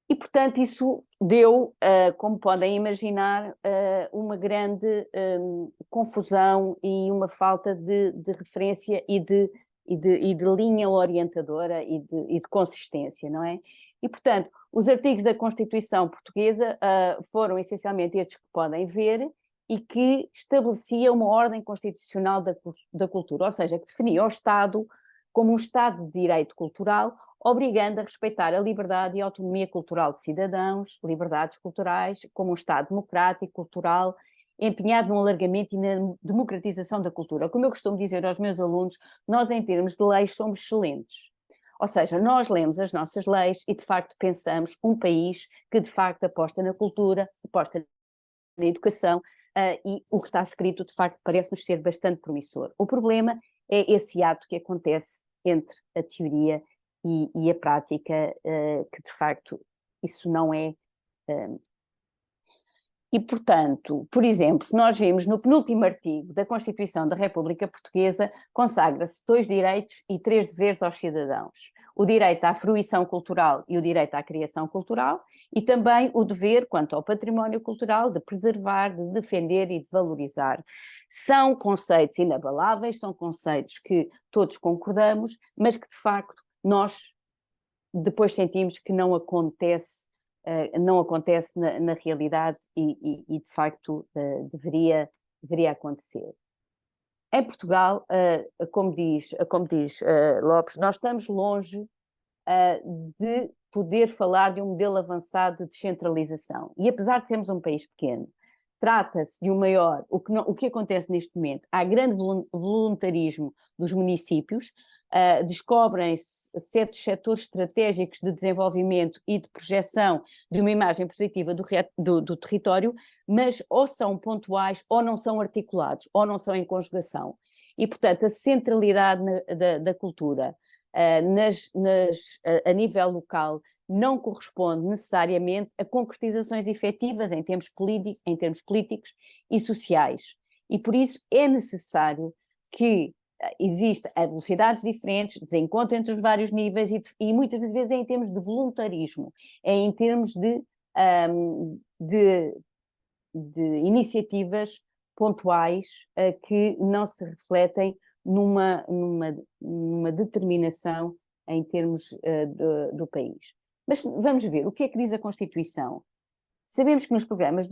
E, portanto, isso deu, como podem imaginar, uma grande confusão e uma falta de referência e de linha orientadora e de consistência, não é? E, portanto, os artigos da Constituição Portuguesa foram essencialmente estes que podem ver e que estabelecia uma ordem constitucional da cultura, ou seja, que definia o Estado como um Estado de direito cultural, obrigando a respeitar a liberdade e a autonomia cultural de cidadãos, liberdades culturais, como um Estado democrático, cultural, empenhado no alargamento e na democratização da cultura. Como eu costumo dizer aos meus alunos, nós em termos de leis somos excelentes. Ou seja, nós lemos as nossas leis e de facto pensamos um país que de facto aposta na cultura, aposta na educação, e o que está escrito de facto parece-nos ser bastante promissor. O problema é esse ato que acontece entre a teoria e a prática, que de facto isso não é. E, portanto, por exemplo, se nós vimos no penúltimo artigo da Constituição da República Portuguesa, consagra-se 2 direitos e 3 deveres aos cidadãos: o direito à fruição cultural e o direito à criação cultural, e também o dever quanto ao património cultural de preservar, de defender e de valorizar. São conceitos inabaláveis, são conceitos que todos concordamos, mas que de facto nós depois sentimos que não acontece na realidade e de facto deveria acontecer. Em Portugal, como diz Lopes, nós estamos longe de poder falar de um modelo avançado de descentralização. E apesar de sermos um país pequeno, trata-se de um maior, o que acontece neste momento, há grande voluntarismo dos municípios, descobrem-se certos setores estratégicos de desenvolvimento e de projeção de uma imagem positiva do território, mas ou são pontuais, ou não são articulados, ou não são em conjugação. E, portanto, a centralidade da cultura a nível local não corresponde necessariamente a concretizações efetivas em termos políticos e sociais. E por isso é necessário que existam velocidades diferentes, desencontro entre os vários níveis e muitas vezes é em termos de voluntarismo, é em termos de iniciativas pontuais que não se refletem numa determinação em termos do país. Mas vamos ver, o que é que diz a Constituição? Sabemos que nos programas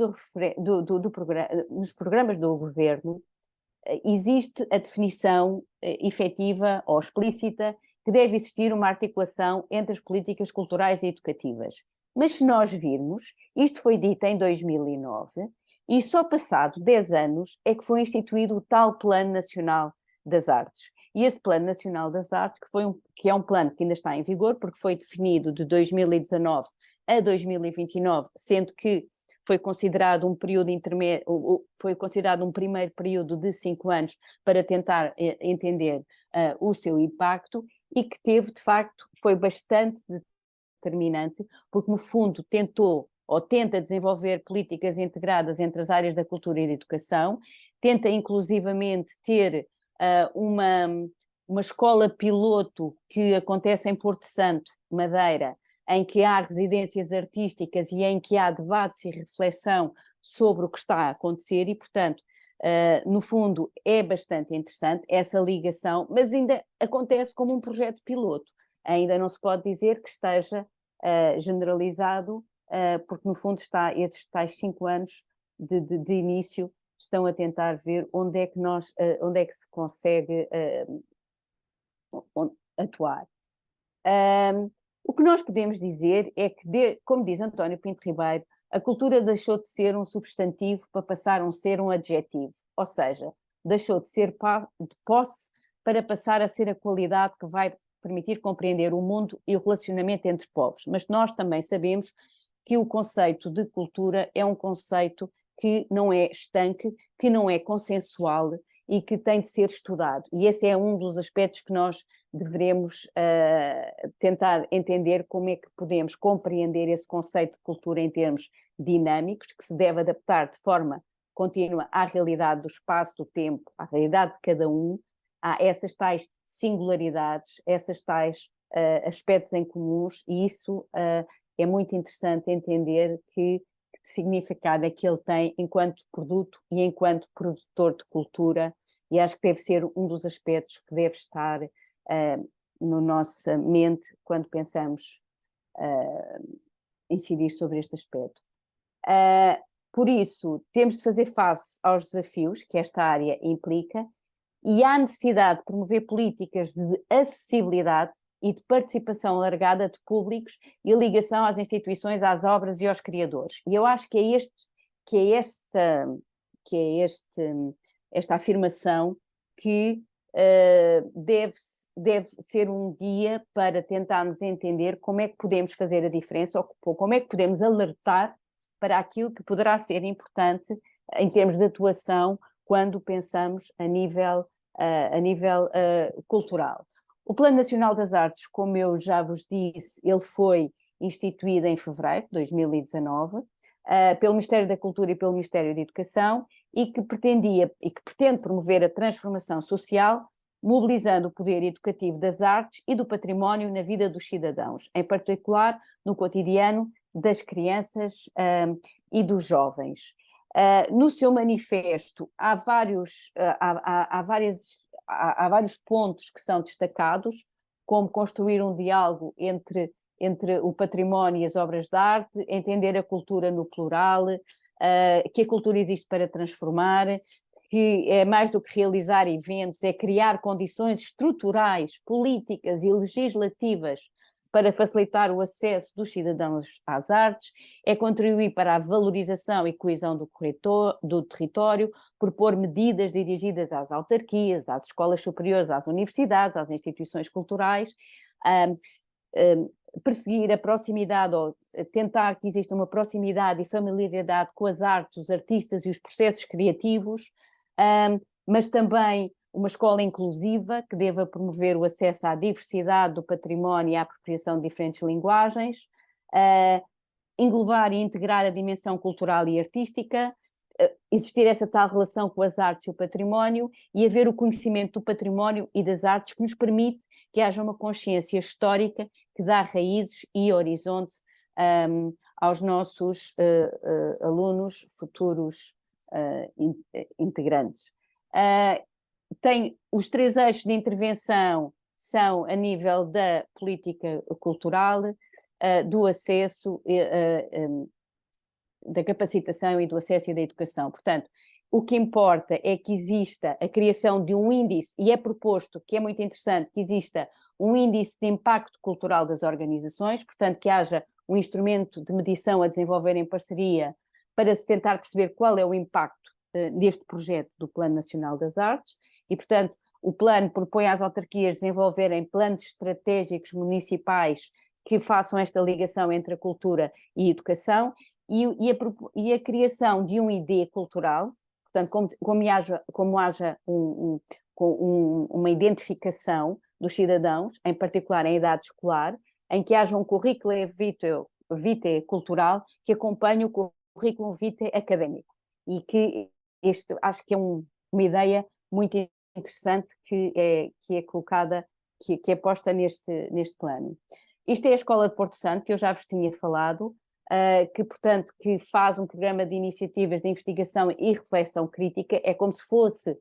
nos programas do governo existe a definição efetiva ou explícita que deve existir uma articulação entre as políticas culturais e educativas. Mas se nós virmos, isto foi dito em 2009 e só passado 10 anos é que foi instituído o tal Plano Nacional das Artes. E esse Plano Nacional das Artes, que é um plano que ainda está em vigor, porque foi definido de 2019 a 2029, sendo que foi considerado um período intermédio, foi considerado um primeiro período de 5 anos para tentar entender o seu impacto e que teve, de facto, foi bastante determinante, porque no fundo tentou ou tenta desenvolver políticas integradas entre as áreas da cultura e da educação, tenta inclusivamente ter uma escola piloto que acontece em Porto Santo, Madeira, em que há residências artísticas e em que há debates e reflexão sobre o que está a acontecer e, portanto, no fundo é bastante interessante essa ligação, mas ainda acontece como um projeto piloto. Ainda não se pode dizer que esteja generalizado, porque no fundo esses tais 5 anos de início estão a tentar ver onde é que se consegue atuar. O que nós podemos dizer é que, como diz António Pinto Ribeiro, a cultura deixou de ser um substantivo para passar a ser um adjetivo, ou seja, deixou de ser de posse para passar a ser a qualidade que vai permitir compreender o mundo e o relacionamento entre povos. Mas nós também sabemos que o conceito de cultura é um conceito que não é estanque, que não é consensual e que tem de ser estudado. E esse é um dos aspectos que nós devemos tentar entender como é que podemos compreender esse conceito de cultura em termos dinâmicos, que se deve adaptar de forma contínua à realidade do espaço, do tempo, à realidade de cada um, a essas tais singularidades, essas tais aspectos em comuns, e isso é muito interessante entender que significado é que ele tem enquanto produto e enquanto produtor de cultura, e acho que deve ser um dos aspectos que deve estar na nossa mente quando pensamos incidir sobre este aspecto. Por isso, temos de fazer face aos desafios que esta área implica e há necessidade de promover políticas de acessibilidade e de participação alargada de públicos e ligação às instituições, às obras e aos criadores. E eu acho que esta afirmação que deve ser um guia para tentarmos entender como é que podemos fazer a diferença ou como é que podemos alertar para aquilo que poderá ser importante em termos de atuação quando pensamos a nível cultural. O Plano Nacional das Artes, como eu já vos disse, ele foi instituído em fevereiro de 2019 pelo Ministério da Cultura e pelo Ministério da Educação e que pretende promover a transformação social, mobilizando o poder educativo das artes e do património na vida dos cidadãos, em particular no cotidiano das crianças e dos jovens. No seu manifesto há vários pontos que são destacados, como construir um diálogo entre o património e as obras de arte, entender a cultura no plural, que a cultura existe para transformar, que é mais do que realizar eventos, é criar condições estruturais, políticas e legislativas para facilitar o acesso dos cidadãos às artes, é contribuir para a valorização e coesão do território, propor medidas dirigidas às autarquias, às escolas superiores, às universidades, às instituições culturais, perseguir a proximidade ou tentar que exista uma proximidade e familiaridade com as artes, os artistas e os processos criativos, mas também uma escola inclusiva que deva promover o acesso à diversidade do património e à apropriação de diferentes linguagens, englobar e integrar a dimensão cultural e artística, existir essa tal relação com as artes e o património e haver o conhecimento do património e das artes que nos permite que haja uma consciência histórica que dá raízes e horizonte aos nossos alunos, futuros integrantes. Tem os 3 eixos de intervenção são a nível da política cultural, do acesso, da capacitação e do acesso e da educação. Portanto, o que importa é que exista a criação de um índice, e é proposto, que é muito interessante, que exista um índice de impacto cultural das organizações, portanto, que haja um instrumento de medição a desenvolver em parceria para se tentar perceber qual é o impacto deste projeto do Plano Nacional das Artes, e, portanto, o plano propõe às autarquias desenvolverem planos estratégicos municipais que façam esta ligação entre a cultura e a educação, e a criação de um ID cultural, portanto, como haja uma identificação dos cidadãos, em particular em idade escolar, em que haja um currículo vitae cultural que acompanhe o currículo vitae académico. E que acho que é uma ideia muito interessante que é colocada, que é posta neste plano. Isto é a Escola de Porto Santo, que eu já vos tinha falado, portanto, que faz um programa de iniciativas de investigação e reflexão crítica, é como se fosse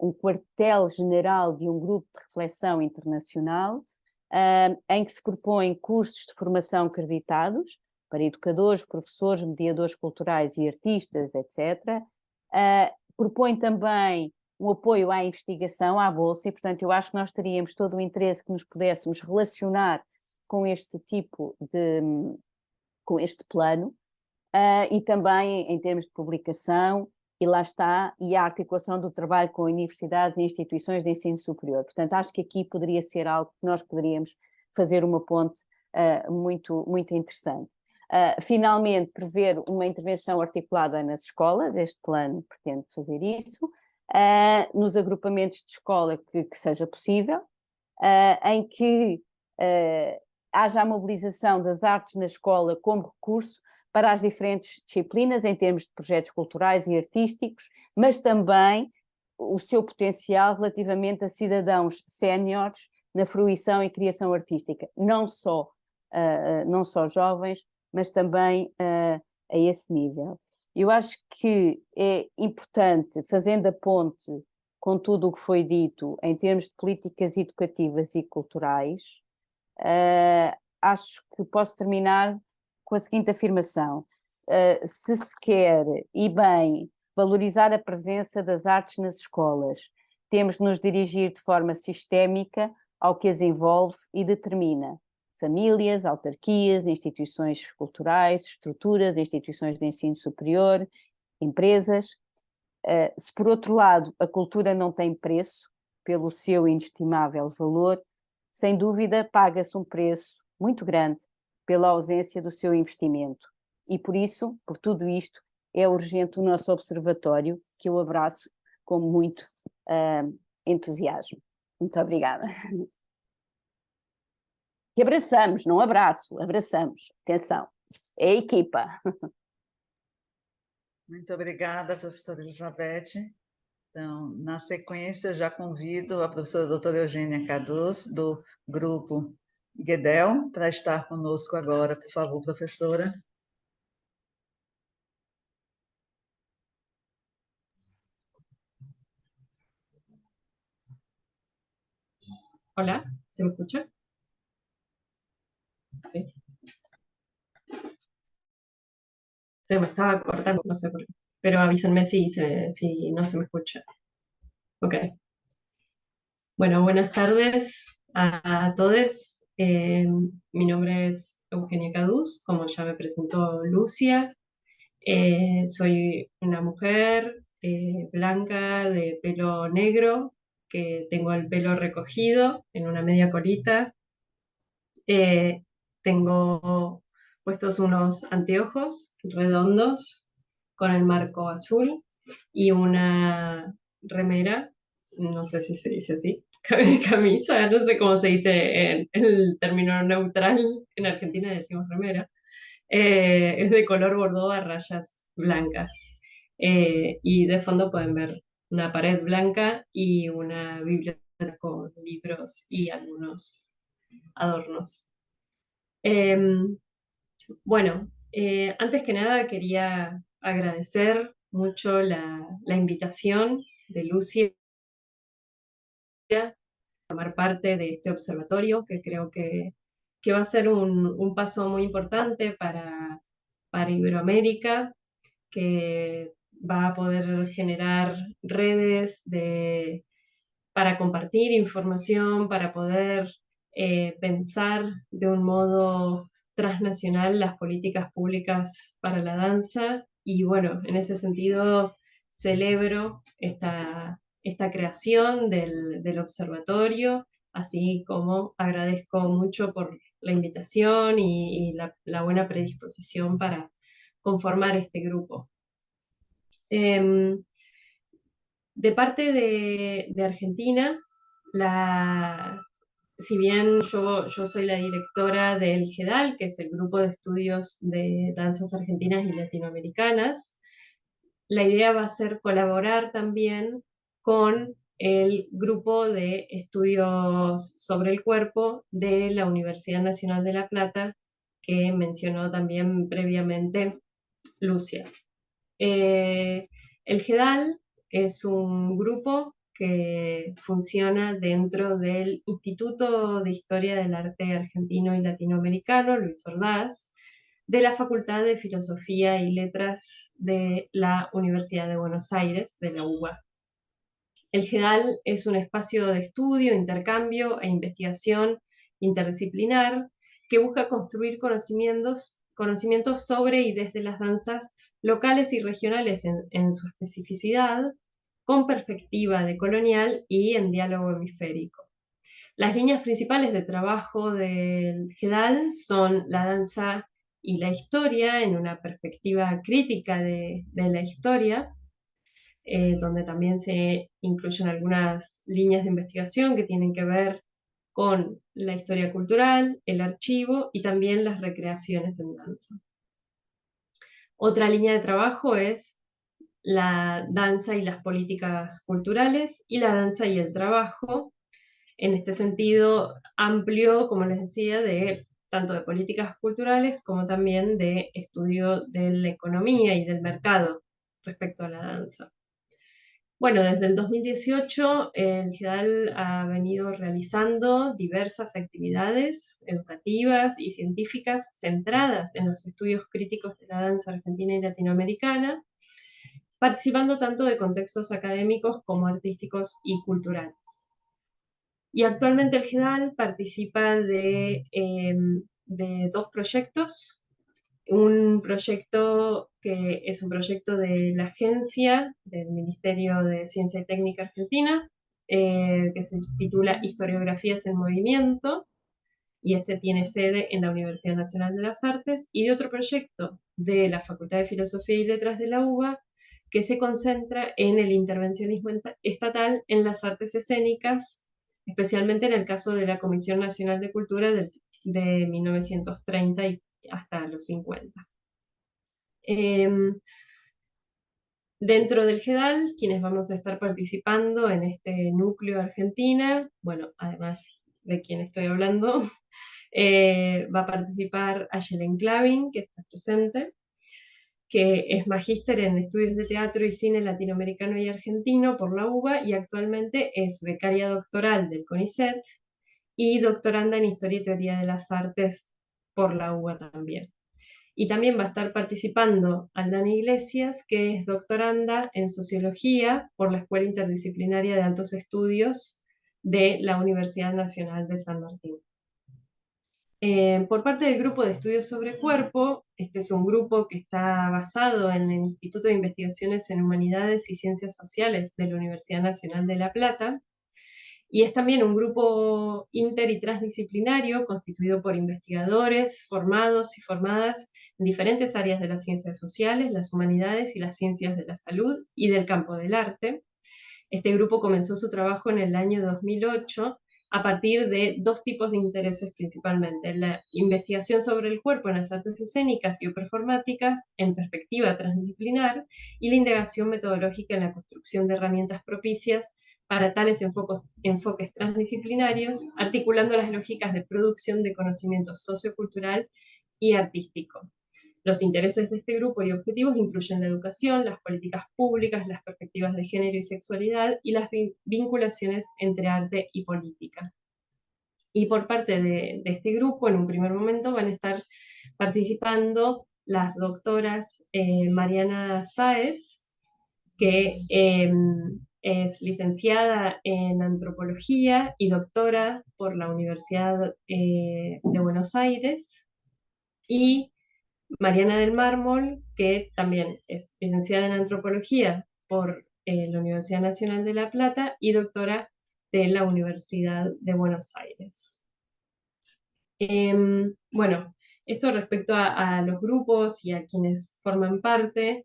um quartel-general de um grupo de reflexão internacional, em que se propõem cursos de formação acreditados para educadores, professores, mediadores culturais e artistas, etc. Propõe também um apoio à investigação, à bolsa, e, portanto, eu acho que nós teríamos todo o interesse que nos pudéssemos relacionar com este tipo com este plano, e também em termos de publicação, e lá está, e a articulação do trabalho com universidades e instituições de ensino superior. Portanto, acho que aqui poderia ser algo que nós poderíamos fazer uma ponte muito, muito interessante. Finalmente, prever uma intervenção articulada nas escolas, este plano pretende fazer isso, nos agrupamentos de escola que seja possível, em que haja a mobilização das artes na escola como recurso para as diferentes disciplinas em termos de projetos culturais e artísticos, mas também o seu potencial relativamente a cidadãos séniores na fruição e criação artística, não só jovens, mas também a esse nível. Eu acho que é importante, fazendo a ponte com tudo o que foi dito em termos de políticas educativas e culturais, acho que posso terminar com a seguinte afirmação: se se quer, e bem, valorizar a presença das artes nas escolas, temos de nos dirigir de forma sistémica ao que as envolve e determina: famílias, autarquias, instituições culturais, estruturas, instituições de ensino superior, empresas. Se por outro lado a cultura não tem preço pelo seu inestimável valor, sem dúvida paga-se um preço muito grande pela ausência do seu investimento. E por isso, por tudo isto, é urgente o nosso observatório, que eu abraço com muito entusiasmo. Muito obrigada. E abraçamos, não abraço, abraçamos. Atenção, é a equipa. Muito obrigada, professora Elizabeth. Então, na sequência, eu já convido a professora doutora Eugênia Caduz, do grupo Guedel, para estar conosco agora. Por favor, professora. Hola, ¿se me escucha? Sí. Se me estaba cortando, no sé por qué, pero avísenme si no se me escucha. Ok. Bueno, buenas tardes a todos. Mi nombre es Eugenia Cadús, como ya me presentó Lucia. Soy una mujer blanca de pelo negro, que tengo el pelo recogido en una media colita. Tengo puestos unos anteojos redondos con el marco azul y una remera, no sé si se dice así, camisa, no sé cómo se dice en el término neutral, en Argentina decimos remera, es de color bordó a rayas blancas. Y de fondo pueden ver una pared blanca y una biblioteca con libros y algunos adornos. Bueno, antes que nada quería agradecer mucho la invitación de Lucia a formar parte de este observatorio, que creo que va a ser un paso muy importante para Iberoamérica, que va a poder generar redes para compartir información, para poder pensar de un modo transnacional las políticas públicas para la danza. Y bueno, en ese sentido celebro esta creación del observatorio, así como agradezco mucho por la invitación y la buena predisposición para conformar este grupo. De parte de Argentina, si bien yo soy la directora del GEDAL, que es el Grupo de Estudios de Danzas Argentinas y Latinoamericanas, la idea va a ser colaborar también con el Grupo de Estudios sobre el Cuerpo de la Universidad Nacional de La Plata, que mencionó también previamente Lucia. El GEDAL es un grupo que funciona dentro del Instituto de Historia del Arte Argentino y Latinoamericano, Luis Ordaz, de la Facultad de Filosofía y Letras de la Universidad de Buenos Aires, de la UBA. El GEDAL es un espacio de estudio, intercambio e investigación interdisciplinar que busca construir conocimientos sobre y desde las danzas locales y regionales en su especificidad, con perspectiva decolonial y en diálogo hemisférico. Las líneas principales de trabajo del GEDAL son la danza y la historia en una perspectiva crítica de la historia, donde también se incluyen algunas líneas de investigación que tienen que ver con la historia cultural, el archivo y también las recreaciones en danza. Otra línea de trabajo es la danza y las políticas culturales y la danza y el trabajo, en este sentido amplio, como les decía, tanto de políticas culturales como también de estudio de la economía y del mercado respecto a la danza. Bueno, desde el 2018 el GEDAL ha venido realizando diversas actividades educativas y científicas centradas en los estudios críticos de la danza argentina y latinoamericana, participando tanto de contextos académicos como artísticos y culturales. Y actualmente el GEDAL participa de dos proyectos. Un proyecto que es un proyecto de la agencia del Ministerio de Ciencia y Técnica Argentina, que se titula Historiografías en Movimiento, y este tiene sede en la Universidad Nacional de las Artes, y de otro proyecto de la Facultad de Filosofía y Letras de la UBA, que se concentra en el intervencionismo estatal en las artes escénicas, especialmente en el caso de la Comisión Nacional de Cultura de 1930 y hasta los 50. Dentro del GEDAL, quienes vamos a estar participando en este núcleo Argentina, bueno, además de quien estoy hablando, va a participar Ayelen Clavin, que está presente, que es magíster en estudios de teatro y cine latinoamericano y argentino por la UBA y actualmente es becaria doctoral del CONICET y doctoranda en Historia y Teoría de las Artes por la UBA también. Y también va a estar participando Aldana Iglesias, que es doctoranda en Sociología por la Escuela Interdisciplinaria de Altos Estudios de la Universidad Nacional de San Martín. Por parte del Grupo de Estudios sobre Cuerpo, este es un grupo que está basado en el Instituto de Investigaciones en Humanidades y Ciencias Sociales de la Universidad Nacional de La Plata, y es también un grupo inter y transdisciplinario constituido por investigadores formados y formadas en diferentes áreas de las ciencias sociales, las humanidades y las ciencias de la salud y del campo del arte. Este grupo comenzó su trabajo en el año 2008 a partir de dos tipos de intereses principalmente: la investigación sobre el cuerpo en las artes escénicas y o performáticas en perspectiva transdisciplinar, y la indagación metodológica en la construcción de herramientas propicias para tales enfoques transdisciplinarios, articulando las lógicas de producción de conocimiento sociocultural y artístico. Los intereses de este grupo y objetivos incluyen la educación, las políticas públicas, las perspectivas de género y sexualidad y las vinculaciones entre arte y política. Y por parte de este grupo, en un primer momento, van a estar participando las doctoras Mariana Sáez, que es licenciada en antropología y doctora por la Universidad de Buenos Aires, y Mariana del Mármol, que también es licenciada en antropología por la Universidad Nacional de La Plata y doctora de la Universidad de Buenos Aires. Bueno, esto respecto a los grupos y a quienes forman parte.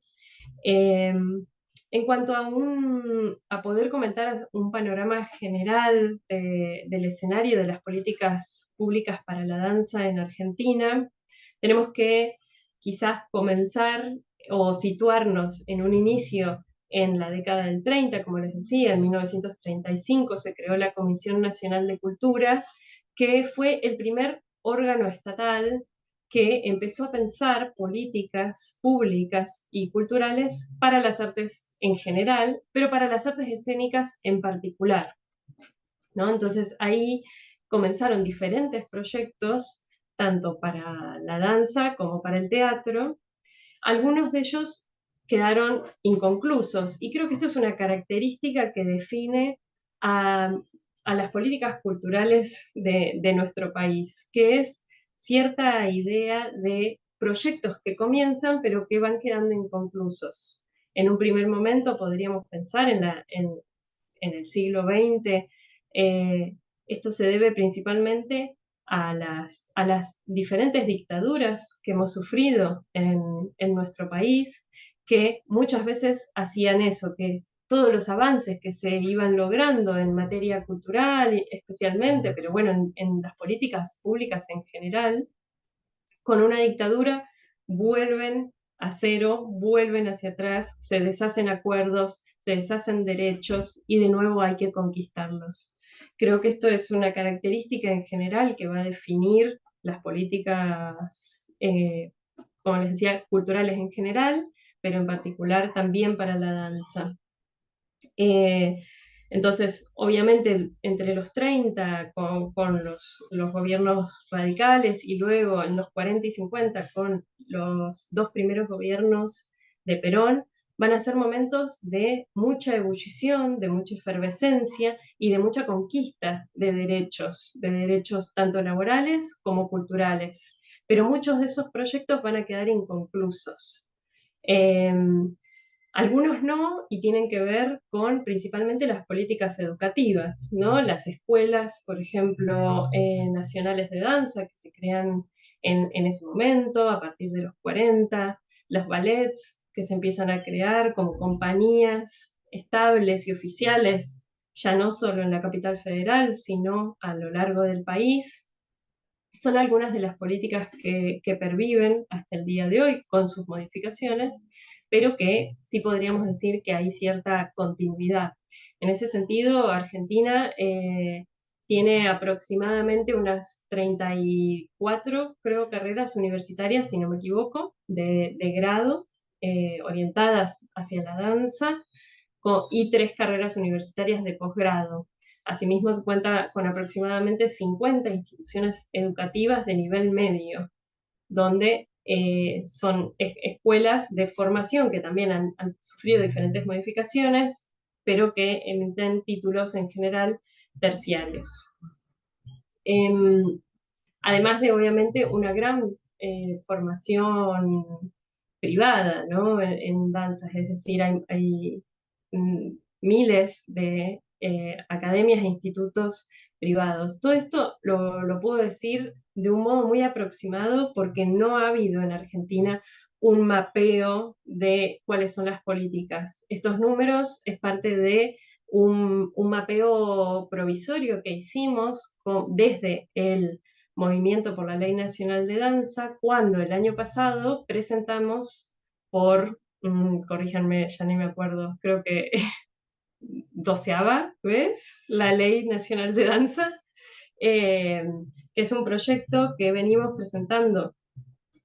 En cuanto a poder comentar un panorama general del escenario de las políticas públicas para la danza en Argentina, tenemos que quizás comenzar o situarnos en un inicio en la década del 30, como les decía. En 1935 se creó la Comisión Nacional de Cultura, que fue el primer órgano estatal que empezó a pensar políticas públicas y culturales para las artes en general, pero para las artes escénicas en particular, ¿no? Entonces ahí comenzaron diferentes proyectos, tanto para la danza como para el teatro. Algunos de ellos quedaron inconclusos, y creo que esto es una característica que define a las políticas culturales de nuestro país, que es cierta idea de proyectos que comienzan pero que van quedando inconclusos. En un primer momento podríamos pensar en el siglo XX, esto se debe principalmente a las diferentes dictaduras que hemos sufrido en nuestro país, que muchas veces hacían eso, que todos los avances que se iban logrando en materia cultural especialmente, pero bueno, en las políticas públicas en general, con una dictadura vuelven a cero, vuelven hacia atrás, se deshacen acuerdos, se deshacen derechos y de nuevo hay que conquistarlos. Creo que esto es una característica en general que va a definir las políticas, como les decía, culturales en general, pero en particular también para la danza. Entonces, obviamente, entre los 30 con los gobiernos radicales, y luego en los 40 y 50 con los dos primeros gobiernos de Perón, van a ser momentos de mucha ebullición, de mucha efervescencia y de mucha conquista de derechos tanto laborales como culturales. Pero muchos de esos proyectos van a quedar inconclusos. Algunos no, y tienen que ver con principalmente las políticas educativas, ¿no? Las escuelas, por ejemplo, nacionales de danza que se crean en ese momento, a partir de los 40, los ballets que se empiezan a crear como compañías estables y oficiales, ya no solo en la capital federal, sino a lo largo del país. Son algunas de las políticas que perviven hasta el día de hoy con sus modificaciones, pero que sí podríamos decir que hay cierta continuidad. En ese sentido, Argentina tiene aproximadamente unas 34, creo, carreras universitarias, si no me equivoco, de grado, orientadas hacia la danza, y 3 carreras universitarias de posgrado. Asimismo, se cuenta con aproximadamente 50 instituciones educativas de nivel medio, donde son escuelas de formación que también han sufrido diferentes modificaciones, pero que emiten títulos en general terciarios. además de obviamente una gran formación privada, ¿no? En danzas, es decir, hay miles de academias e institutos privados. Todo esto lo puedo decir de un modo muy aproximado porque no ha habido en Argentina un mapeo de cuáles son las políticas. Estos números es parte de un mapeo provisorio que hicimos desde el Movimiento por la Ley Nacional de Danza, cuando el año pasado presentamos por, corríjanme, ya ni me acuerdo, creo que 12ª vez la Ley Nacional de Danza, que es un proyecto que venimos presentando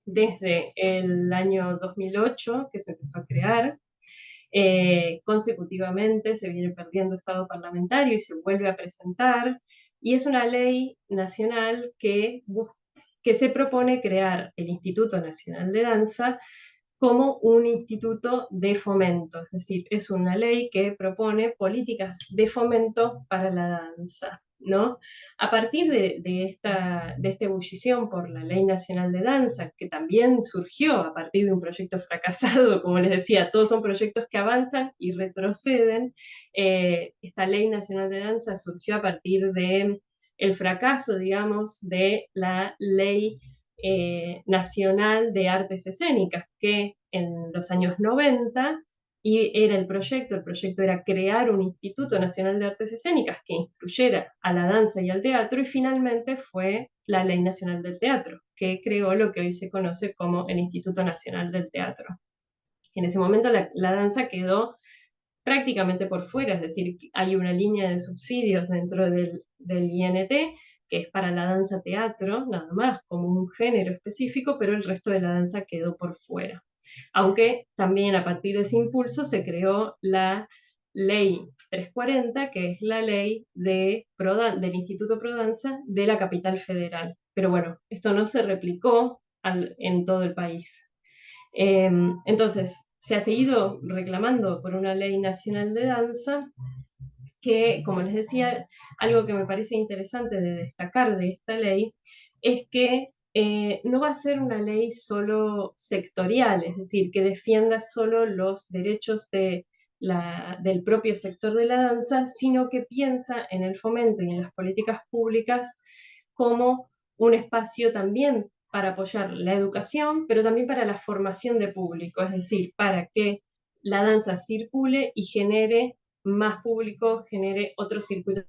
desde el año 2008, que se empezó a crear. Consecutivamente se viene perdiendo estado parlamentario y se vuelve a presentar, y es una ley nacional que se propone crear el Instituto Nacional de Danza como un instituto de fomento, es decir, es una ley que propone políticas de fomento para la danza, ¿no? A partir de esta ebullición por la Ley Nacional de Danza, que también surgió a partir de un proyecto fracasado, como les decía, todos son proyectos que avanzan y retroceden, esta Ley Nacional de Danza surgió a partir de el fracaso, digamos, de la Ley Nacional de Artes Escénicas, que en los años 90, y era el proyecto era crear un Instituto Nacional de Artes Escénicas que incluyera a la danza y al teatro, y finalmente fue la Ley Nacional del Teatro, que creó lo que hoy se conoce como el Instituto Nacional del Teatro. En ese momento la danza quedó prácticamente por fuera, es decir, hay una línea de subsidios dentro del INT, que es para la danza teatro, nada más, como un género específico, pero el resto de la danza quedó por fuera. Aunque también a partir de ese impulso se creó la Ley 340, que es la ley del Instituto Prodanza de la capital federal. Pero bueno, esto no se replicó en todo el país. Entonces, se ha seguido reclamando por una ley nacional de danza que, como les decía, algo que me parece interesante de destacar de esta ley es que no va a ser una ley solo sectorial, es decir, que defienda solo los derechos del propio sector de la danza, sino que piensa en el fomento y en las políticas públicas como un espacio también para apoyar la educación, pero también para la formación de público, es decir, para que la danza circule y genere más público, genere otros circuitos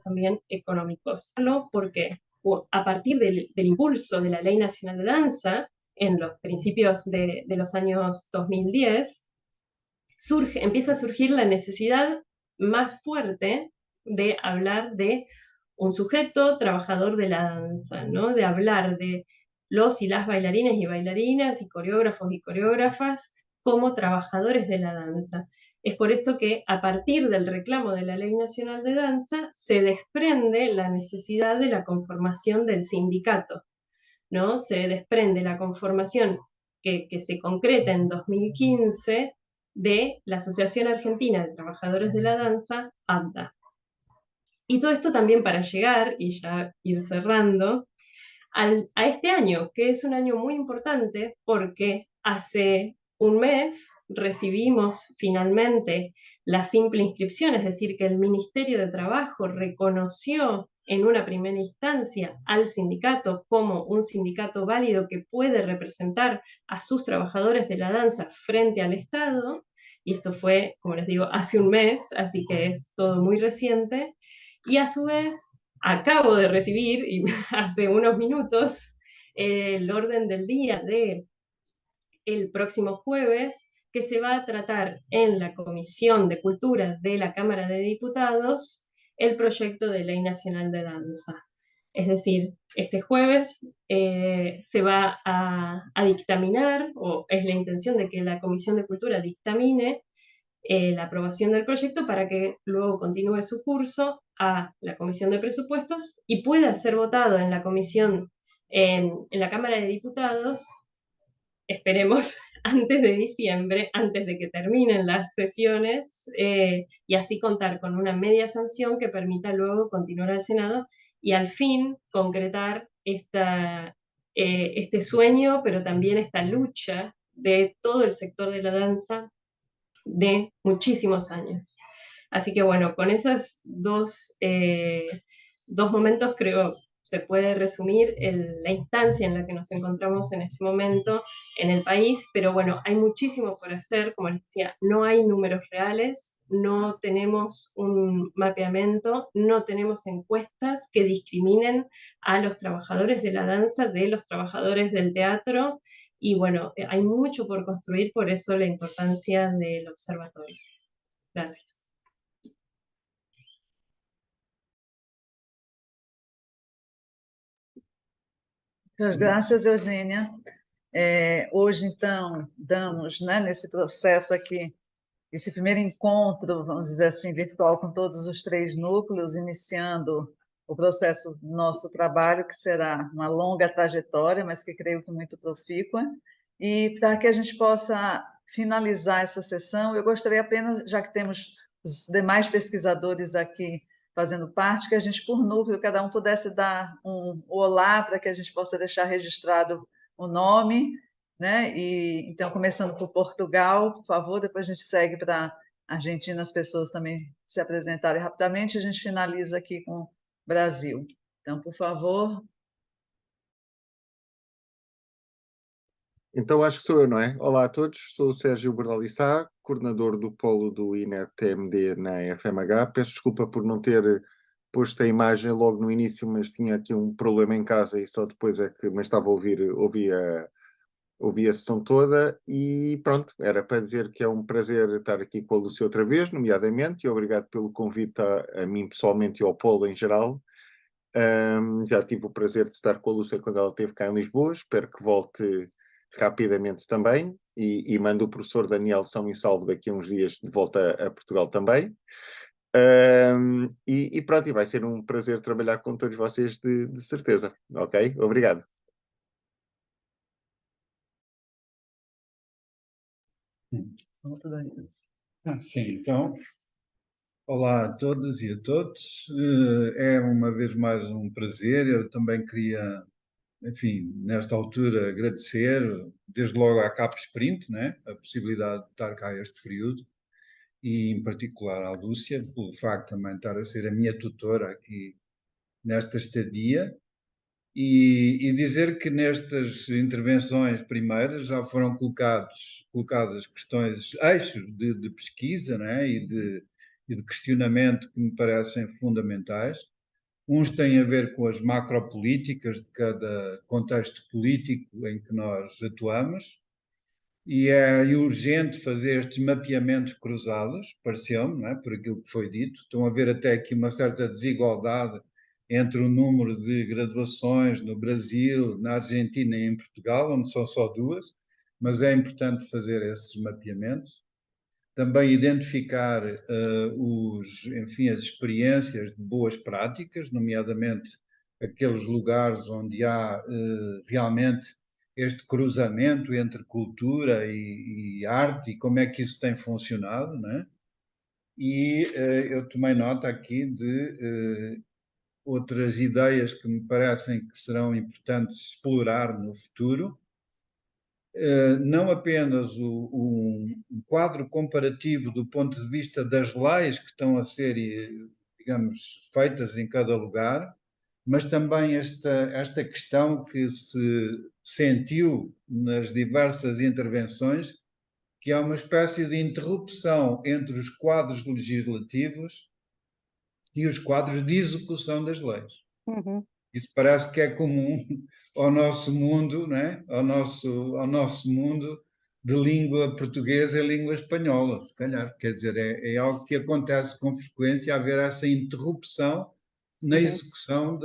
también económicos. Porque a partir del impulso de la Ley Nacional de Danza, en los principios de los años 2010, empieza a surgir la necesidad más fuerte de hablar de un sujeto trabajador de la danza, ¿no? De hablar de los y las bailarines y bailarinas y coreógrafos y coreógrafas como trabajadores de la danza. Es por esto que a partir del reclamo de la Ley Nacional de Danza se desprende la necesidad de la conformación del sindicato, ¿no? Se desprende la conformación que se concreta en 2015 de la Asociación Argentina de Trabajadores de la Danza, ANDA. Y todo esto también para llegar, y ya ir cerrando, a este año, que es un año muy importante porque hace un mes recibimos finalmente la simple inscripción, es decir, que el Ministerio de Trabajo reconoció en una primera instancia al sindicato como un sindicato válido que puede representar a sus trabajadores de la danza frente al Estado, y esto fue, como les digo, hace un mes, así que es todo muy reciente, y a su vez acabo de recibir, y hace unos minutos, el orden del día de el próximo jueves, que se va a tratar en la Comisión de Cultura de la Cámara de Diputados el proyecto de Ley Nacional de Danza. Es decir, este jueves se va a dictaminar, o es la intención de que la Comisión de Cultura dictamine la aprobación del proyecto para que luego continúe su curso a la Comisión de Presupuestos y pueda ser votado en la Comisión, en la Cámara de Diputados esperemos antes de diciembre, antes de que terminen las sesiones, y así contar con una media sanción que permita luego continuar al Senado y al fin concretar este sueño, pero también esta lucha de todo el sector de la danza de muchísimos años. Así que bueno, con esos dos momentos creo se puede resumir la instancia en la que nos encontramos en este momento en el país, pero bueno, hay muchísimo por hacer, como les decía, no hay números reales, no tenemos un mapeamiento, no tenemos encuestas que discriminen a los trabajadores de la danza de los trabajadores del teatro, y bueno, hay mucho por construir, por eso la importancia del observatorio. Gracias. Muchas graças, Eugênia. Hoje, então, damos, né, nesse processo aqui, esse primeiro encontro, vamos dizer assim, virtual com todos os 3 núcleos, iniciando o processo do nosso trabalho, que será uma longa trajetória, mas que creio que muito profícua. E para que a gente possa finalizar essa sessão, eu gostaria apenas, já que temos os demais pesquisadores aqui fazendo parte, que a gente, por núcleo, cada um pudesse dar um olá, para que a gente possa deixar registrado o nome, né? E, então, começando por Portugal, por favor, depois a gente segue para a Argentina, as pessoas também se apresentarem rapidamente, a gente finaliza aqui com o Brasil. Então, por favor. Então acho que sou eu, não é? Olá a todos, sou o Sérgio Bordalissá, coordenador do polo do INET-TMD na FMH. Peço desculpa por não ter posto a imagem logo no início, mas tinha aqui um problema em casa e só depois é que, mas estava a ouvi a sessão toda e pronto, era para dizer que é um prazer estar aqui com a Lúcia outra vez, nomeadamente, e obrigado pelo convite a mim pessoalmente e ao polo em geral. Já tive o prazer de estar com a Lúcia quando ela esteve cá em Lisboa, espero que volte rapidamente também, e mando o professor Daniel São e Salvo daqui a uns dias de volta a Portugal também. E pronto, e vai ser um prazer trabalhar com todos vocês de certeza, ok? Obrigado. Sim, então, olá a todas e a todos, é uma vez mais um prazer, eu também queria, enfim, nesta altura agradecer, desde logo à Cap Sprint, né, a possibilidade de estar cá este período, e em particular à Lúcia, pelo facto também de estar a ser a minha tutora aqui nesta estadia, e dizer que nestas intervenções primeiras já foram colocadas questões, eixos de pesquisa, né, e de questionamento que me parecem fundamentais. Uns têm a ver com as macropolíticas de cada contexto político em que nós atuamos, e é urgente fazer estes mapeamentos cruzados, pareceu-me, né, por aquilo que foi dito. Estão a ver até aqui uma certa desigualdade entre o número de graduações no Brasil, na Argentina e em Portugal, onde são só 2, mas é importante fazer esses mapeamentos. Também identificar as experiências de boas práticas, nomeadamente aqueles lugares onde há realmente este cruzamento entre cultura e arte, e como é que isso tem funcionado, né? E eu tomei nota aqui de outras ideias que me parecem que serão importantes explorar no futuro, não apenas um quadro comparativo do ponto de vista das leis que estão a ser, digamos, feitas em cada lugar, mas também esta questão que se sentiu nas diversas intervenções, que é uma espécie de interrupção entre os quadros legislativos e os quadros de execução das leis. Uhum. Isso parece que é comum ao nosso mundo, né? ao nosso mundo de língua portuguesa e língua espanhola, se calhar. Quer dizer, é algo que acontece com frequência, haver essa interrupção na execução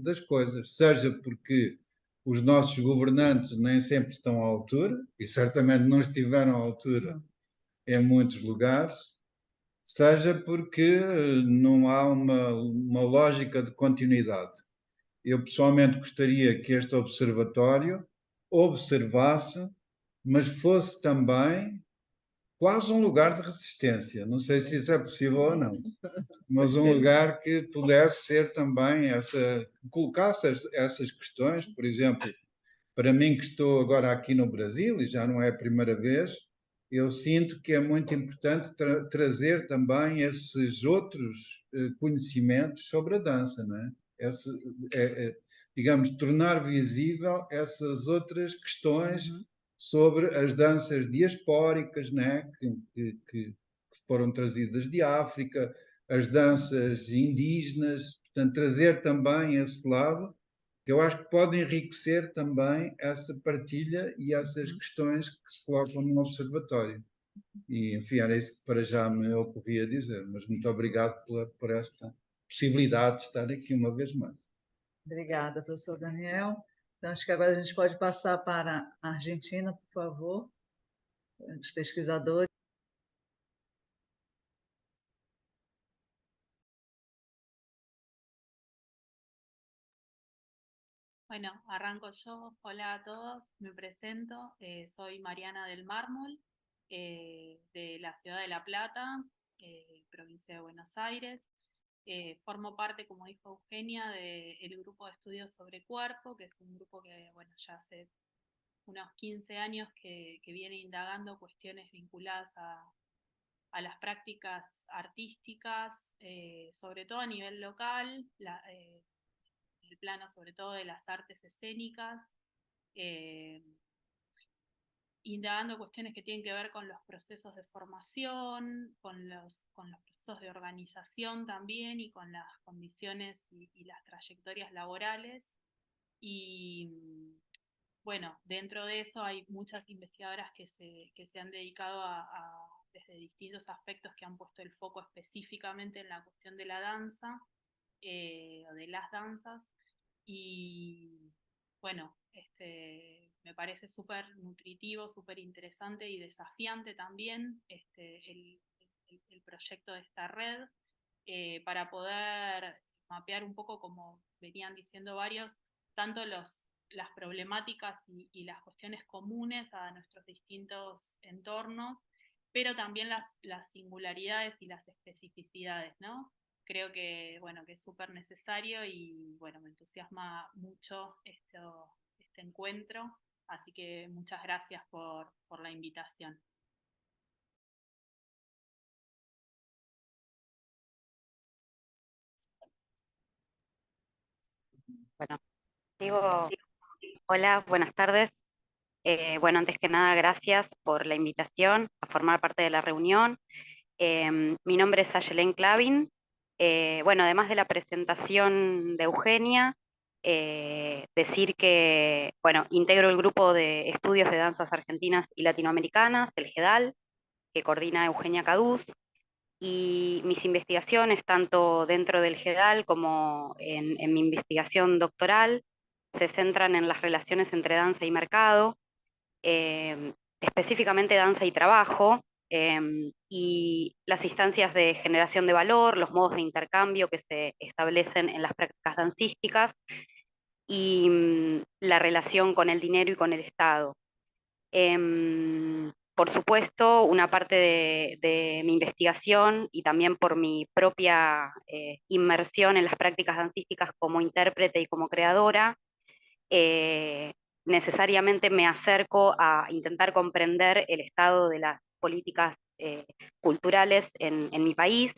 das coisas, seja porque os nossos governantes nem sempre estão à altura, e certamente não estiveram à altura em muitos lugares, seja porque não há uma lógica de continuidade. Eu pessoalmente gostaria que este observatório observasse mas fosse também quase um lugar de resistência. Não sei se isso é possível ou não, mas um lugar que pudesse ser também colocasse essas questões, por exemplo, para mim que estou agora aqui no Brasil, e já não é a primeira vez, eu sinto que é muito importante trazer também esses outros conhecimentos sobre a dança, não é? Digamos, tornar visível essas outras questões sobre as danças diaspóricas, né, que foram trazidas de África, as danças indígenas, portanto, trazer também esse lado, que eu acho que pode enriquecer também essa partilha e essas questões que se colocam no observatório. E, enfim, era isso que para já me ocorria dizer, mas muito obrigado por esta possibilidade de estar aqui uma vez mais. Obrigada, professor Daniel. Então, acho que agora a gente pode passar para a Argentina, por favor, os pesquisadores. Bueno, arranco yo. Hola a todos, me presento. Soy Mariana del Mármol, de la ciudad de La Plata, provincia de Buenos Aires. Formo parte, como dijo Eugenia, del grupo de estudios sobre cuerpo, que es un grupo que, bueno, ya hace unos 15 años que viene indagando cuestiones vinculadas a las prácticas artísticas, sobre todo a nivel local, el plano sobre todo de las artes escénicas, indagando cuestiones que tienen que ver con los procesos de formación, con los procesos de organización también y con las condiciones y las trayectorias laborales. Y bueno, dentro de eso hay muchas investigadoras que se han dedicado desde distintos aspectos que han puesto el foco específicamente en la cuestión de la danza, o de las danzas. Y bueno, me parece súper nutritivo, súper interesante y desafiante también el proyecto de esta red, para poder mapear un poco, como venían diciendo varios, tanto las problemáticas y las cuestiones comunes a nuestros distintos entornos, pero también las singularidades y las especificidades, ¿no? Creo que, bueno, que es súper necesario y, bueno, me entusiasma mucho este encuentro, así que muchas gracias por la invitación. Bueno, digo, hola, buenas tardes. Bueno, antes que nada, gracias por la invitación a formar parte de la reunión. Mi nombre es Ayelen Clavin. Bueno, además de la presentación de Eugenia, decir que, bueno, integro el grupo de estudios de danzas argentinas y latinoamericanas, el GEDAL, que coordina Eugenia Cadús, y mis investigaciones, tanto dentro del GEDAL como en mi investigación doctoral, se centran en las relaciones entre danza y mercado, específicamente danza y trabajo, y las instancias de generación de valor, los modos de intercambio que se establecen en las prácticas dancísticas, y la relación con el dinero y con el Estado. Por supuesto, una parte de mi investigación y también por mi propia inmersión en las prácticas dancísticas como intérprete y como creadora, necesariamente me acerco a intentar comprender el estado de las políticas culturales en mi país,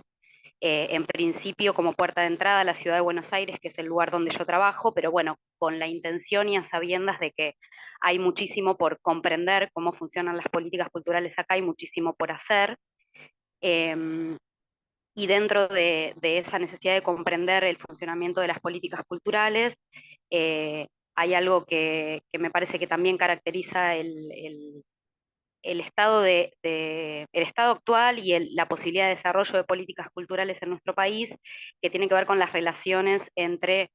en principio como puerta de entrada a la ciudad de Buenos Aires, que es el lugar donde yo trabajo, pero bueno, con la intención y a sabiendas de que hay muchísimo por comprender cómo funcionan las políticas culturales acá, hay muchísimo por hacer. Y dentro de esa necesidad de comprender el funcionamiento de las políticas culturales, hay algo que me parece que también caracteriza el estado el estado actual y la posibilidad de desarrollo de políticas culturales en nuestro país, que tiene que ver con las relaciones entre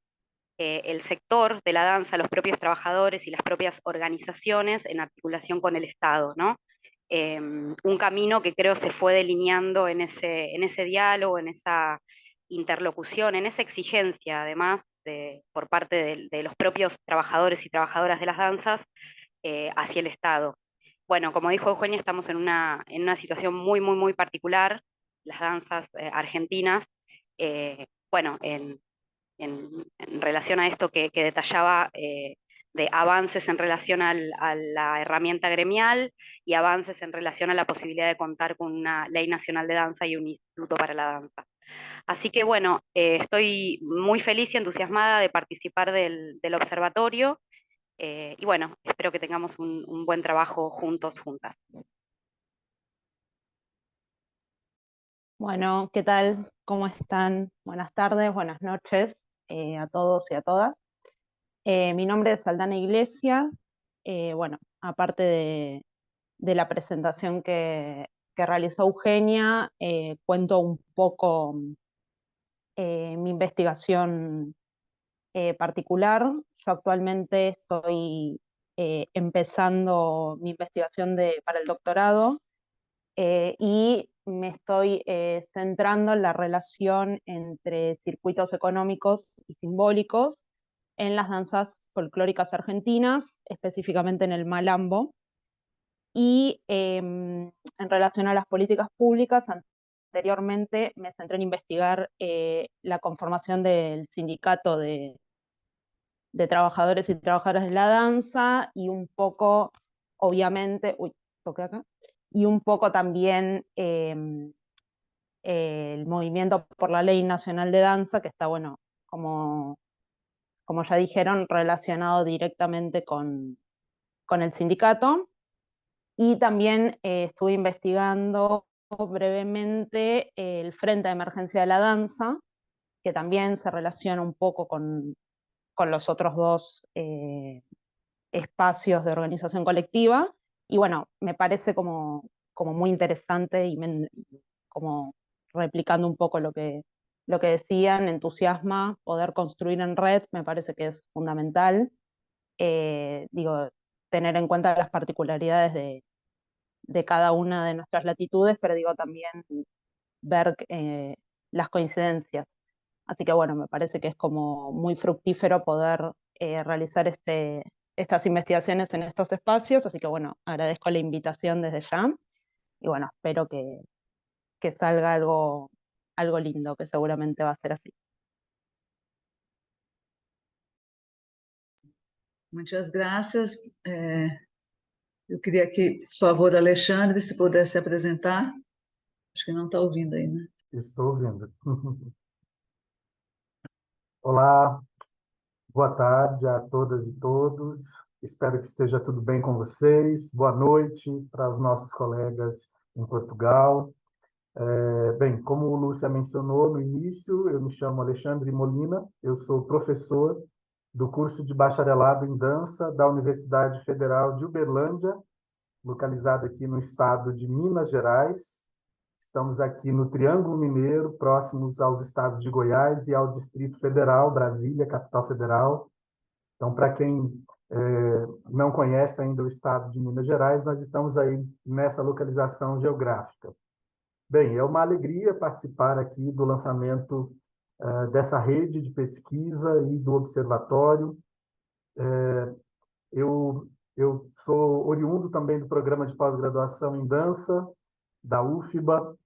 el sector de la danza, los propios trabajadores y las propias organizaciones en articulación con el Estado, ¿no? Un camino que creo se fue delineando en ese diálogo, en esa interlocución, en esa exigencia, además, por parte de los propios trabajadores y trabajadoras de las danzas hacia el Estado. bueno, como dijo Eugenia, estamos en una situación muy, muy, muy particular, las danzas argentinas. Bueno, en relación a esto que detallaba, de avances en relación a la herramienta gremial y avances en relación a la posibilidad de contar con una ley nacional de danza y un instituto para la danza. Así que bueno, estoy muy feliz y entusiasmada de participar del observatorio, y bueno, espero que tengamos un buen trabajo juntos, juntas. Bueno, ¿qué tal? ¿Cómo están? Buenas tardes, buenas noches a todos y a todas. Mi nombre es Aldana Iglesias. Bueno, aparte de la presentación que realizó Eugenia, cuento un poco mi investigación particular. Yo actualmente estoy empezando mi investigación para el doctorado, y me estoy centrando en la relación entre circuitos económicos y simbólicos en las danzas folclóricas argentinas, específicamente en el malambo, y en relación a las políticas públicas. Anteriormente me centré en investigar la conformación del sindicato de trabajadores y trabajadoras de la danza, y un poco, obviamente, toqué acá, y un poco también el movimiento por la Ley Nacional de Danza, que está, bueno, como ya dijeron, relacionado directamente con el sindicato. Y también estuve investigando brevemente el Frente de Emergencia de la Danza, que también se relaciona un poco con los otros dos espacios de organización colectiva. Y bueno, me parece como muy interesante, y como replicando un poco lo que decían, entusiasma poder construir en red. Me parece que es fundamental, digo, tener en cuenta las particularidades de cada una de nuestras latitudes, pero digo también ver las coincidencias. Así que bueno, me parece que es como muy fructífero poder realizar estas investigaciones en estos espacios. Así que bueno, agradezco la invitación desde ya, y bueno, espero que salga algo lindo, que seguramente va a ser así. Muitas graças. Eu queria que, por favor, Alexandre, se pudesse apresentar. Acho que não está ouvindo aí, né? Estou ouvindo. Olá, boa tarde a todas e todos. Espero que esteja tudo bem com vocês. Boa noite para os nossos colegas em Portugal. Bem, como o Lúcia mencionou no início, eu me chamo Alexandre Molina, eu sou professor do curso de bacharelado em dança da Universidade Federal de Uberlândia, localizada aqui no estado de Minas Gerais. Estamos aqui no Triângulo Mineiro, próximos aos estados de Goiás e ao Distrito Federal, Brasília, capital federal. Então, para quem não conhece ainda o estado de Minas Gerais, nós estamos aí nessa localização geográfica. Bem, é uma alegria participar aqui do lançamento dessa rede de pesquisa e do observatório. Eu sou oriundo também do programa de pós-graduação em dança da UFBA,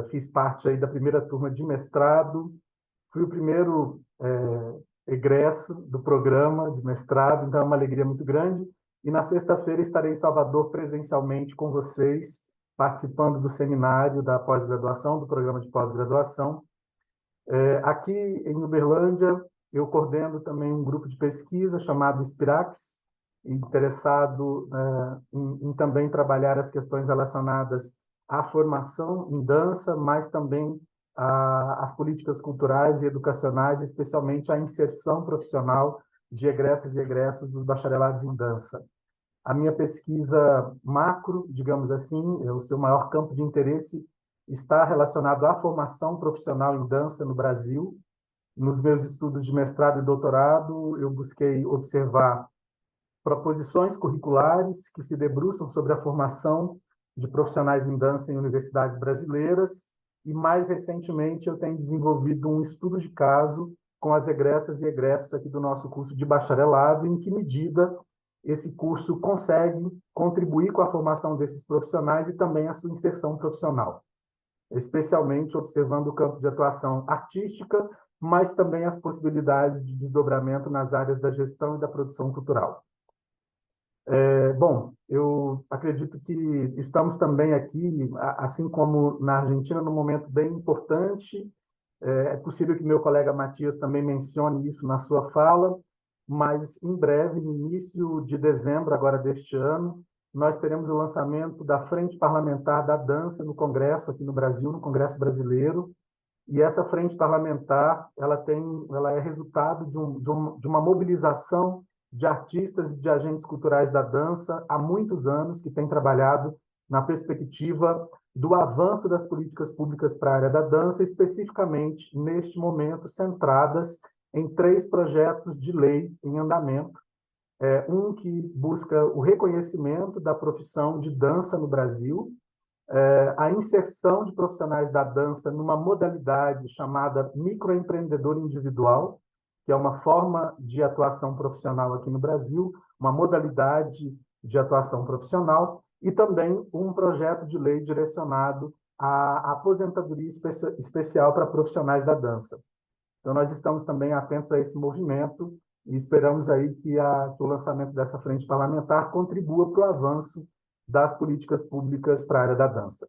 fiz parte aí da primeira turma de mestrado, fui o primeiro egresso do programa de mestrado, então é uma alegria muito grande. E na sexta-feira estarei em Salvador presencialmente com vocês, participando do seminário da pós-graduação, do programa de pós-graduação. Aqui em Uberlândia, eu coordeno também um grupo de pesquisa chamado Spirax, interessado em também trabalhar as questões relacionadas à formação em dança, mas também às políticas culturais e educacionais, especialmente à inserção profissional de egressas e egressos dos bacharelados em dança. A minha pesquisa macro, digamos assim, o seu maior campo de interesse está relacionado à formação profissional em dança no Brasil. Nos meus estudos de mestrado e doutorado, eu busquei observar proposições curriculares que se debruçam sobre a formação de profissionais em dança em universidades brasileiras, e mais recentemente eu tenho desenvolvido um estudo de caso com as egressas e egressos aqui do nosso curso de bacharelado, em que medida esse curso consegue contribuir com a formação desses profissionais e também a sua inserção profissional, especialmente observando o campo de atuação artística, mas também as possibilidades de desdobramento nas áreas da gestão e da produção cultural. Bom, eu acredito que estamos também aqui, assim como na Argentina, num momento bem importante. É possível que meu colega Matias também mencione isso na sua fala, mas em breve, no início de dezembro agora deste ano, nós teremos o lançamento da Frente Parlamentar da Dança no Congresso, aqui no Brasil, no Congresso Brasileiro. E essa frente parlamentar ela é resultado de uma mobilização de artistas e de agentes culturais da dança há muitos anos, que tem trabalhado na perspectiva do avanço das políticas públicas para a área da dança, especificamente, neste momento, centradas em 3 projetos de lei em andamento. Um que busca o reconhecimento da profissão de dança no Brasil, a inserção de profissionais da dança numa modalidade chamada microempreendedor individual, que é uma forma de atuação profissional aqui no Brasil, uma modalidade de atuação profissional, e também um projeto de lei direcionado à aposentadoria especial para profissionais da dança. Então, nós estamos também atentos a esse movimento e esperamos aí que o lançamento dessa frente parlamentar contribua para o avanço das políticas públicas para a área da dança.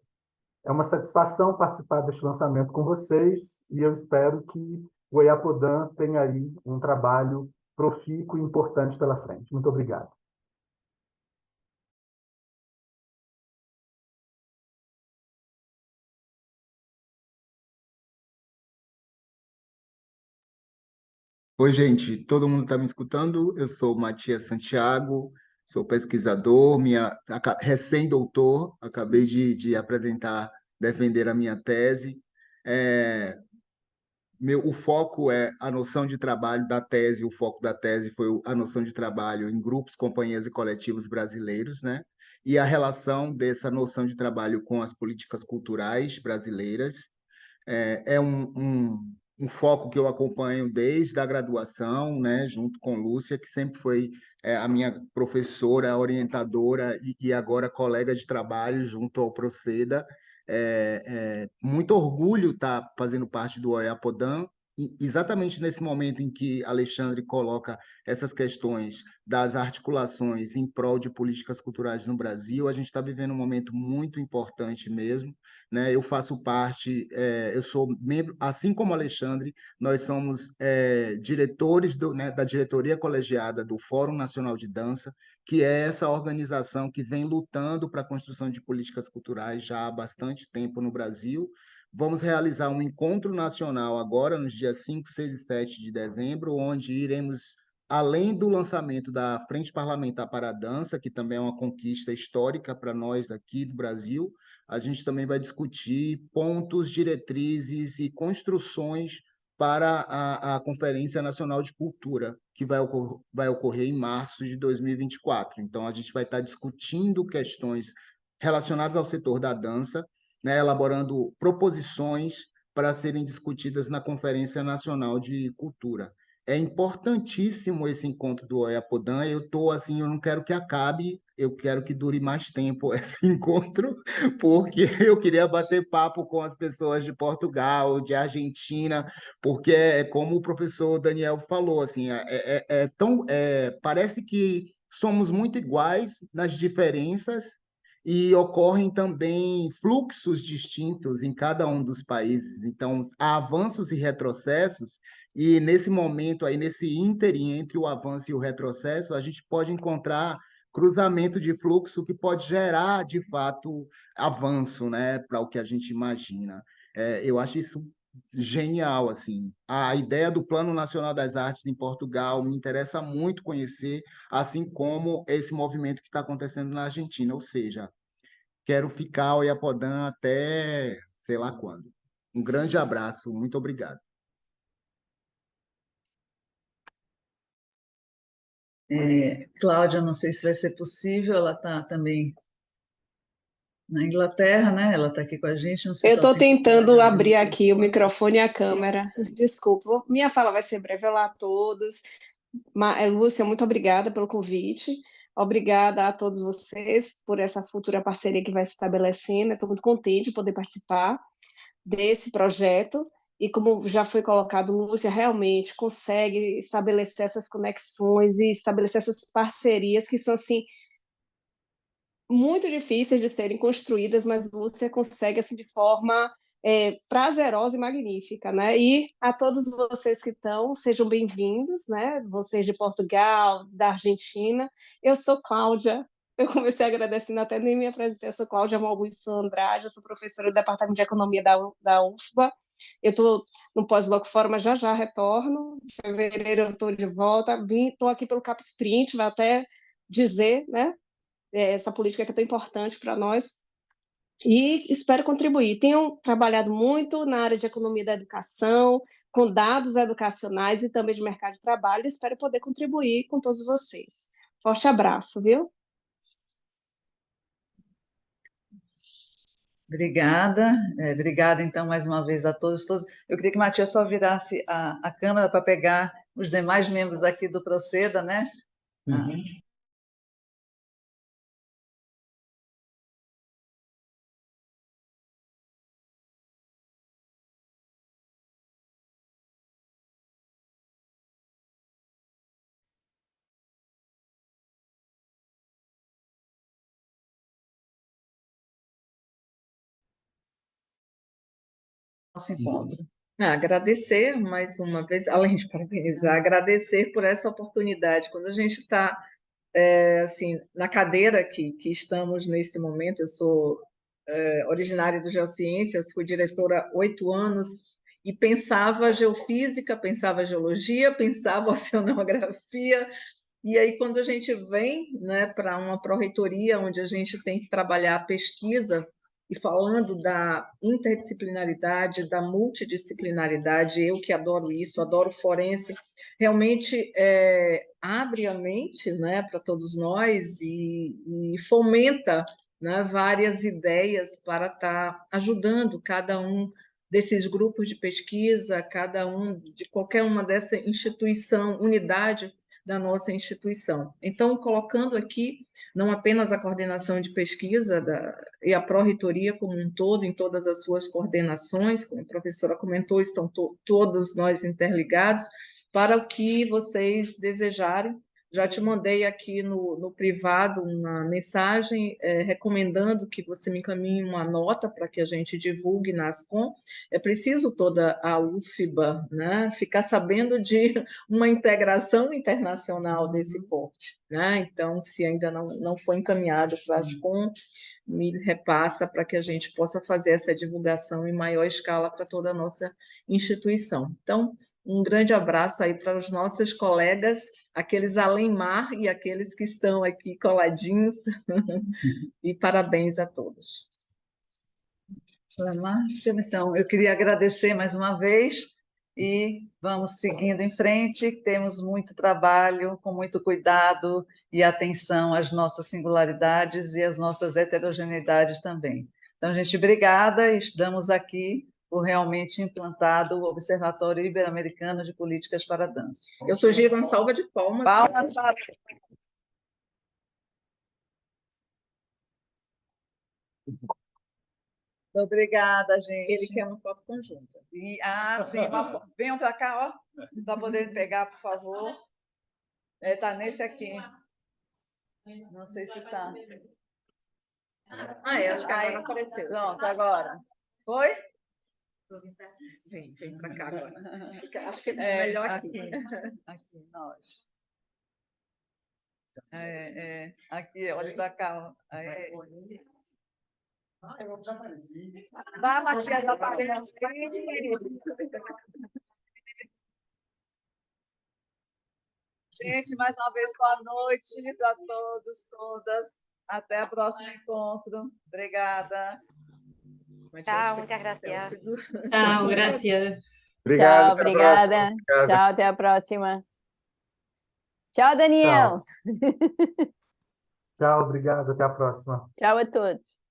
É uma satisfação participar deste lançamento com vocês e eu espero que o EAPODAN tenha aí um trabalho profícuo e importante pela frente. Muito obrigado. Oi, gente, todo mundo está me escutando? Eu sou Matias Santiago, sou pesquisador, recém-doutor, acabei de apresentar, defender a minha tese. O foco é a noção de trabalho da tese, o foco da tese foi a noção de trabalho em grupos, companhias e coletivos brasileiros, né? E a relação dessa noção de trabalho com as políticas culturais brasileiras. É um foco que eu acompanho desde a graduação, né, junto com Lúcia, que sempre foi a minha professora, orientadora e agora colega de trabalho junto ao Proceda. Muito orgulho estar fazendo parte do EAPODAN, exatamente nesse momento em que Alexandre coloca essas questões das articulações em prol de políticas culturais no Brasil. A gente está vivendo um momento muito importante mesmo, né? Eu faço parte, eu sou membro, assim como Alexandre, nós somos diretores da diretoria colegiada do Fórum Nacional de Dança, que é essa organização que vem lutando para a construção de políticas culturais já há bastante tempo no Brasil. Vamos realizar um encontro nacional agora, nos dias 5, 6 e 7 de dezembro, onde iremos, além do lançamento da Frente Parlamentar para a Dança, que também é uma conquista histórica para nós daqui do Brasil, a gente também vai discutir pontos, diretrizes e construções para a Conferência Nacional de Cultura, que vai ocorrer em março de 2024. Então, a gente vai estar discutindo questões relacionadas ao setor da dança, né, elaborando proposições para serem discutidas na Conferência Nacional de Cultura. É importantíssimo esse encontro do EAPODAN. Eu não quero que acabe, eu quero que dure mais tempo esse encontro, porque eu queria bater papo com as pessoas de Portugal, de Argentina, porque como o professor Daniel falou, assim, parece que somos muito iguais nas diferenças e ocorrem também fluxos distintos em cada um dos países. Então, há avanços e retrocessos, e nesse momento aí, nesse ínterim entre o avanço e o retrocesso, a gente pode encontrar cruzamento de fluxo que pode gerar, de fato, avanço, né, para o que a gente imagina. Eu acho isso genial, assim. A ideia do Plano Nacional das Artes em Portugal me interessa muito conhecer, assim como esse movimento que está acontecendo na Argentina, ou seja, quero ficar ao EAPODAN até sei lá quando. Um grande abraço, muito obrigado. Cláudia, não sei se vai ser possível, ela está também na Inglaterra, né? Ela está aqui com a gente. Não sei Eu se ela estou tem tentando possibilidade de abrir abrir aqui o microfone e a câmera. Desculpa, minha fala vai ser breve. Olá a todos. Lúcia, muito obrigada pelo convite. Obrigada a todos vocês por essa futura parceria que vai se estabelecendo. Estou muito contente de poder participar desse projeto. E como já foi colocado, Lúcia realmente consegue estabelecer essas conexões e estabelecer essas parcerias que são, assim, muito difíceis de serem construídas, mas Lúcia consegue assim de forma prazerosa e magnífica, né? E a todos vocês que estão, sejam bem-vindos, né? Vocês de Portugal, da Argentina. Eu sou Cláudia. Eu comecei agradecendo, até nem me apresentei. Eu sou Cláudia Malguiço Andrade, eu sou professora do Departamento de Economia da UFBA. Eu estou no pós-doc fora, mas já retorno. Em fevereiro eu estou de volta. Estou aqui pelo CapSprint, vai até dizer, né? Essa política que é tão importante para nós, e espero contribuir. Tenho trabalhado muito na área de economia da educação, com dados educacionais e também de mercado de trabalho, e espero poder contribuir com todos vocês. Forte abraço, viu? Obrigada, obrigada então mais uma vez a todos. Eu queria que Matias só virasse a câmera para pegar os demais membros aqui do Proceda, né? Nosso encontro. Agradecer mais uma vez, além de parabenizar, agradecer por essa oportunidade. Quando a gente está assim, na cadeira que estamos nesse momento, eu sou originária do Geociências, fui diretora há 8 anos e pensava geofísica, pensava geologia, pensava oceanografia, e aí quando a gente vem, né, para uma pró-reitoria onde a gente tem que trabalhar a pesquisa, e falando da interdisciplinaridade, da multidisciplinaridade, eu que adoro isso, adoro forense, realmente abre a mente, né, para todos nós e fomenta, né, várias ideias para estar ajudando cada um desses grupos de pesquisa, cada um de qualquer uma dessa instituição, unidade da nossa instituição. Então, colocando aqui não apenas a coordenação de pesquisa e a pró-reitoria como um todo, em todas as suas coordenações, como a professora comentou, estão todos nós interligados, para o que vocês desejarem. Já te mandei aqui no privado uma mensagem recomendando que você me encaminhe uma nota para que a gente divulgue na Ascom. É preciso toda a UFBA, né, ficar sabendo de uma integração internacional desse porte, né? Então, se ainda não foi encaminhado para a Ascom, me repassa para que a gente possa fazer essa divulgação em maior escala para toda a nossa instituição. Então, um grande abraço aí para os nossos colegas, aqueles além-mar e aqueles que estão aqui coladinhos, e parabéns a todos. Márcia, então, eu queria agradecer mais uma vez e vamos seguindo em frente. Temos muito trabalho, com muito cuidado e atenção às nossas singularidades e às nossas heterogeneidades também. Então, gente, obrigada. Estamos aqui por realmente implantado o Observatório Ibero-Americano de Políticas para a Dança. Eu sugiro uma salva de palmas. Palmas para... Obrigada, gente. Ele quer uma foto conjunta. Sim, venham para cá, ó, para poder pegar, por favor. Está nesse aqui. Não sei se está. Acho que agora apareceu. Pronto, agora. Foi? Vem para cá agora. Acho que é melhor aqui. Aqui, nós. Aqui, olha para cá. Vai, Matias, aparece. Gente, mais uma vez, boa noite para todos, todas. Até o próximo encontro. Obrigada. Chao, muchas gracias. Chao, gracias. Obrigado, Tchau, até a obrigada. próxima. Tchau, até a próxima. Tchau, Daniel. Tchau, obrigado, até a próxima. Tchau a todos.